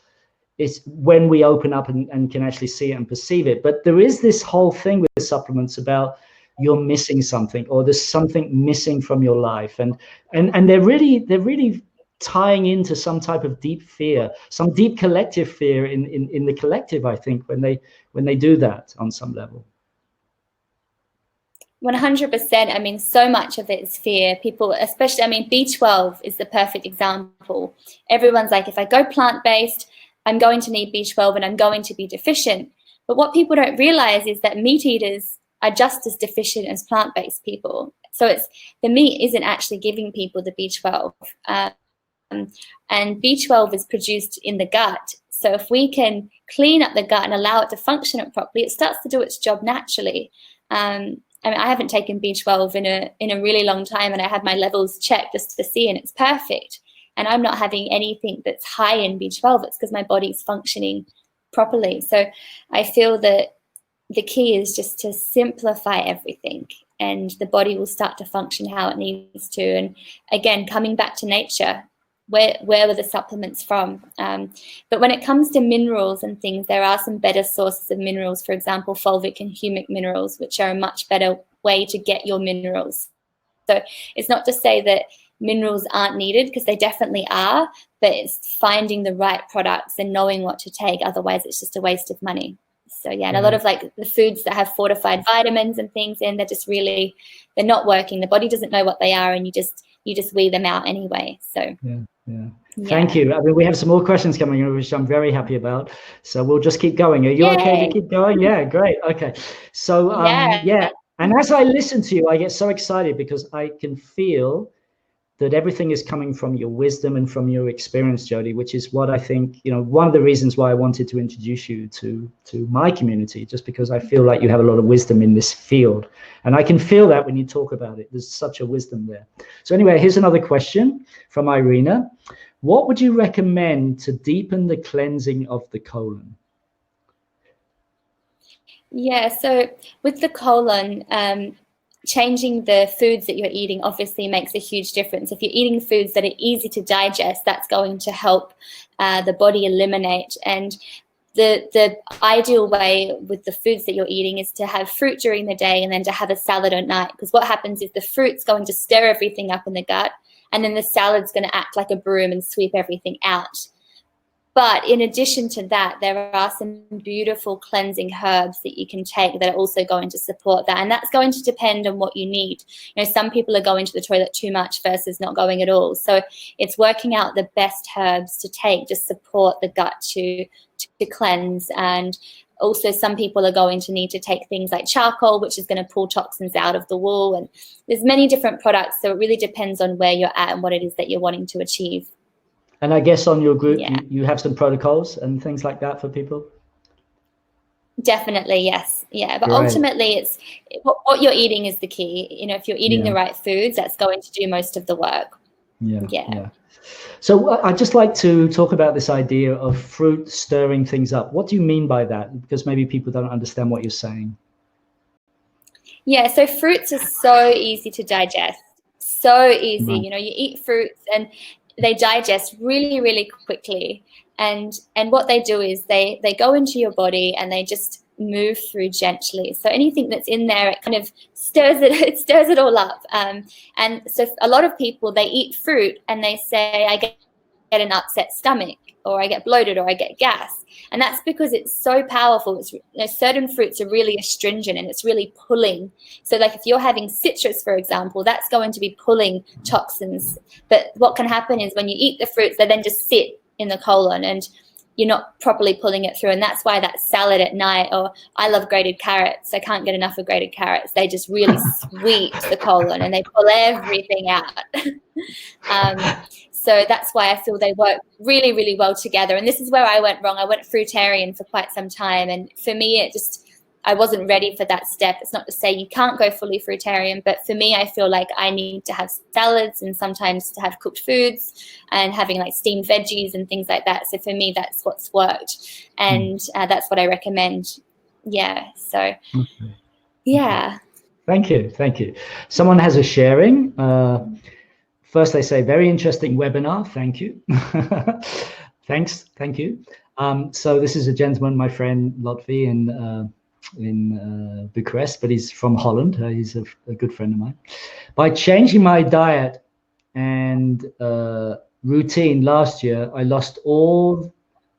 It's when we open up and can actually see it and perceive it. But there is this whole thing with supplements about you're missing something, or there's something missing from your life, and they're really tying into some type of deep fear, some deep collective fear in the collective. I think when they do that on some level. 100%. I mean, so much of it is fear. People, especially, I mean, B12 is the perfect example. Everyone's like, if I go plant-based, I'm going to need B12 and I'm going to be deficient. But what people don't realize is that meat eaters are just as deficient as plant-based people. So the meat isn't actually giving people the B12. And B12 is produced in the gut. So if we can clean up the gut and allow it to function properly, it starts to do its job naturally. I mean, I haven't taken B12 in a really long time, and I had my levels checked just to see, and it's perfect. And I'm not having anything that's high in B12. It's because my body's functioning properly. So I feel that the key is just to simplify everything, and the body will start to function how it needs to. And again, coming back to nature, where were the supplements from? But when it comes to minerals and things, there are some better sources of minerals, for example, fulvic and humic minerals, which are a much better way to get your minerals. So it's not to say that minerals aren't needed, because they definitely are, but it's finding the right products and knowing what to take. Otherwise, it's just a waste of money. So yeah, and a lot of like the foods that have fortified vitamins and things in, they're not working. The body doesn't know what they are, and you just weed them out anyway. So yeah. Thank you. I mean, we have some more questions coming in, which I'm very happy about. So we'll just keep going. Are you okay to keep going? Yeah, great. Okay. So yeah. And as I listen to you, I get so excited because I can feel that everything is coming from your wisdom and from your experience, Jodie, which is what I think, you know, one of the reasons why I wanted to introduce you to my community, just because I feel like you have a lot of wisdom in this field. And I can feel that when you talk about it. There's such a wisdom there. So anyway, here's another question from Irina. What would you recommend to deepen the cleansing of the colon? Yeah, so with the colon, changing the foods that you're eating obviously makes a huge difference. If you're eating foods that are easy to digest, that's going to help the body eliminate. And the ideal way with the foods that you're eating is to have fruit during the day and then to have a salad at night. Because what happens is the fruit's going to stir everything up in the gut, and then the salad's going to act like a broom and sweep everything out. But in addition to that, there are some beautiful cleansing herbs that you can take that are also going to support that. And that's going to depend on what you need. You know, some people are going to the toilet too much versus not going at all. So it's working out the best herbs to take to support the gut to cleanse. And also some people are going to need to take things like charcoal, which is going to pull toxins out of the wool. And there's many different products. So it really depends on where you're at and what it is that you're wanting to achieve. And I guess on your group, yeah, you have some protocols and things like that for people? Definitely, yes. Yeah, but Great. Ultimately, it's what you're eating is the key. You know, if you're eating the right foods, that's going to do most of the work. Yeah. So I'd just like to talk about this idea of fruit stirring things up. What do you mean by that? Because maybe people don't understand what you're saying. Yeah, so fruits are so easy to digest. So easy. You know, you eat fruits and they digest really, really quickly. And what they do is they go into your body and they just move through gently. So anything that's in there, it kind of stirs it all up. And so a lot of people, they eat fruit and they say, I get an upset stomach, or I get bloated, or I get gas. And that's because it's so powerful. It's, you know, certain fruits are really astringent and it's really pulling. So like if you're having citrus, for example, that's going to be pulling toxins. But what can happen is when you eat the fruits, they then just sit in the colon and you're not properly pulling it through. And that's why that salad at night, or I love grated carrots. I can't get enough of grated carrots. They just really sweep the colon and they pull everything out. So that's why I feel they work really, really well together. And this is where I went wrong. I went fruitarian for quite some time. And for me, I wasn't ready for that step. It's not to say you can't go fully fruitarian, but for me, I feel like I need to have salads and sometimes to have cooked foods and having like steamed veggies and things like that. So for me, that's what's worked. And that's what I recommend. Yeah. So, yeah. Thank you. Thank you. Someone has a sharing. First, they say, very interesting webinar. Thank you. Thanks. Thank you. So this is a gentleman, my friend Lotfi in Bucharest, but he's from Holland. He's a good friend of mine. By changing my diet and routine last year, I lost all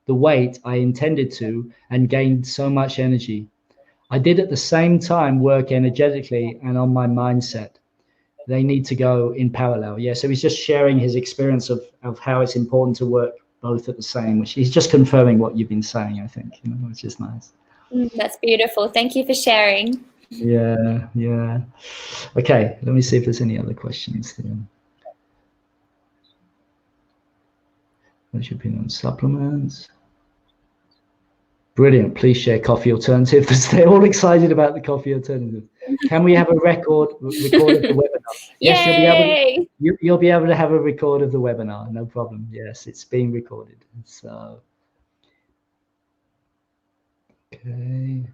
the weight I intended to and gained so much energy. I did at the same time work energetically and on my mindset. They need to go in parallel. Yeah, so he's just sharing his experience of how it's important to work both at the same, which he's just confirming what you've been saying, I think, you know, which is nice. That's beautiful. Thank you for sharing. Yeah. Okay, let me see if there's any other questions here. What's your opinion on supplements? Brilliant. Please share coffee alternative. They're all excited about the coffee alternative. Can we have a record of the webinar? Yes, you'll be able to have a record of the webinar. No problem. Yes, it's being recorded. So, okay.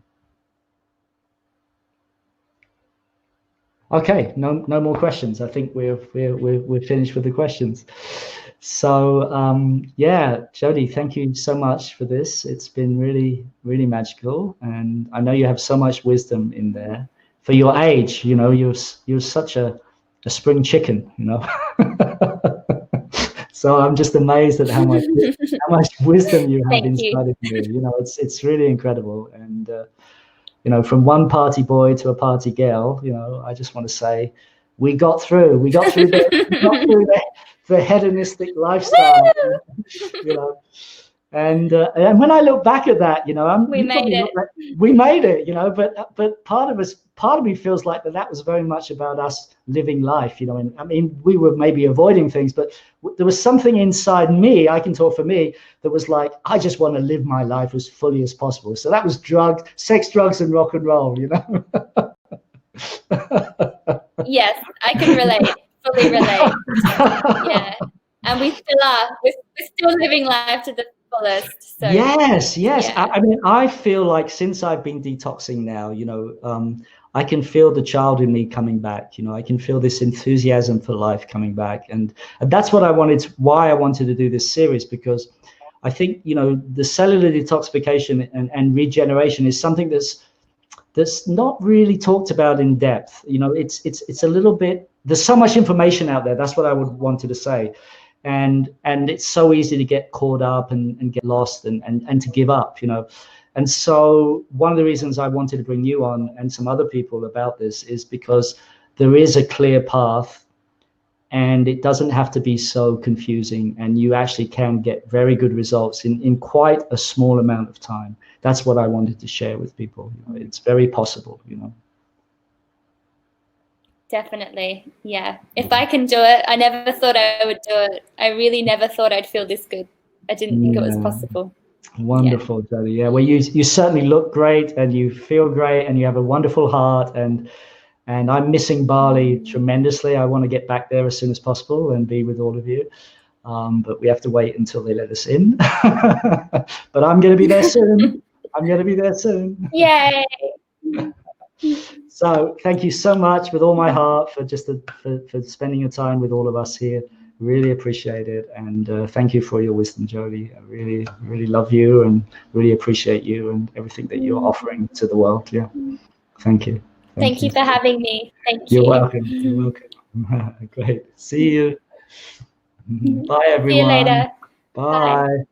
Okay. No more questions. I think we're finished with the questions. So yeah, Jodie, thank you so much for this. It's been really, really magical, and I know you have so much wisdom in there. For your age, you know, you're such a spring chicken, you know. So I'm just amazed at how much wisdom you have inside of you. You know, it's really incredible. And you know, from one party boy to a party girl, you know, I just want to say, we got through the hedonistic lifestyle. You know, And when I look back at that, you know, we made it. We made it, you know. But part of me feels like that was very much about us living life, you know. And I mean, we were maybe avoiding things, but there was something inside me. I can talk for me, that was like, I just want to live my life as fully as possible. So that was sex, drugs, and rock and roll, you know. Yes, I can relate. Fully relate. Yeah. And we still are. We're still living life to the fullest. So yes. Yeah. I mean, I feel like since I've been detoxing now, you know, I can feel the child in me coming back. You know, I can feel this enthusiasm for life coming back, and that's what why I wanted to do this series, because I think, you know, the cellular detoxification and regeneration is something that's not really talked about in depth. You know, it's a little bit, there's so much information out there. That's what I wanted to say. And it's so easy to get caught up and get lost and to give up, you know. And so one of the reasons I wanted to bring you on and some other people about this is because there is a clear path, and it doesn't have to be so confusing, and you actually can get very good results in quite a small amount of time. That's what I wanted to share with people. You know, it's very possible, you know. Definitely. Yeah. If I can do it, I never thought I would do it. I really never thought I'd feel this good. I didn't think it was possible. Wonderful, Jodie. Yeah. Well, you certainly look great, and you feel great, and you have a wonderful heart, and I'm missing Bali tremendously. I want to get back there as soon as possible and be with all of you. But we have to wait until they let us in. But I'm going to be there soon. Yay. So thank you so much with all my heart for spending your time with all of us here. Really appreciate it. And thank you for your wisdom, Jodie. I really, really love you and really appreciate you and everything that you're offering to the world. Yeah. Thank you. Thank you for having me. Thank you. You're welcome. You're welcome. Great. See you. Bye, everyone. See you later. Bye. Bye.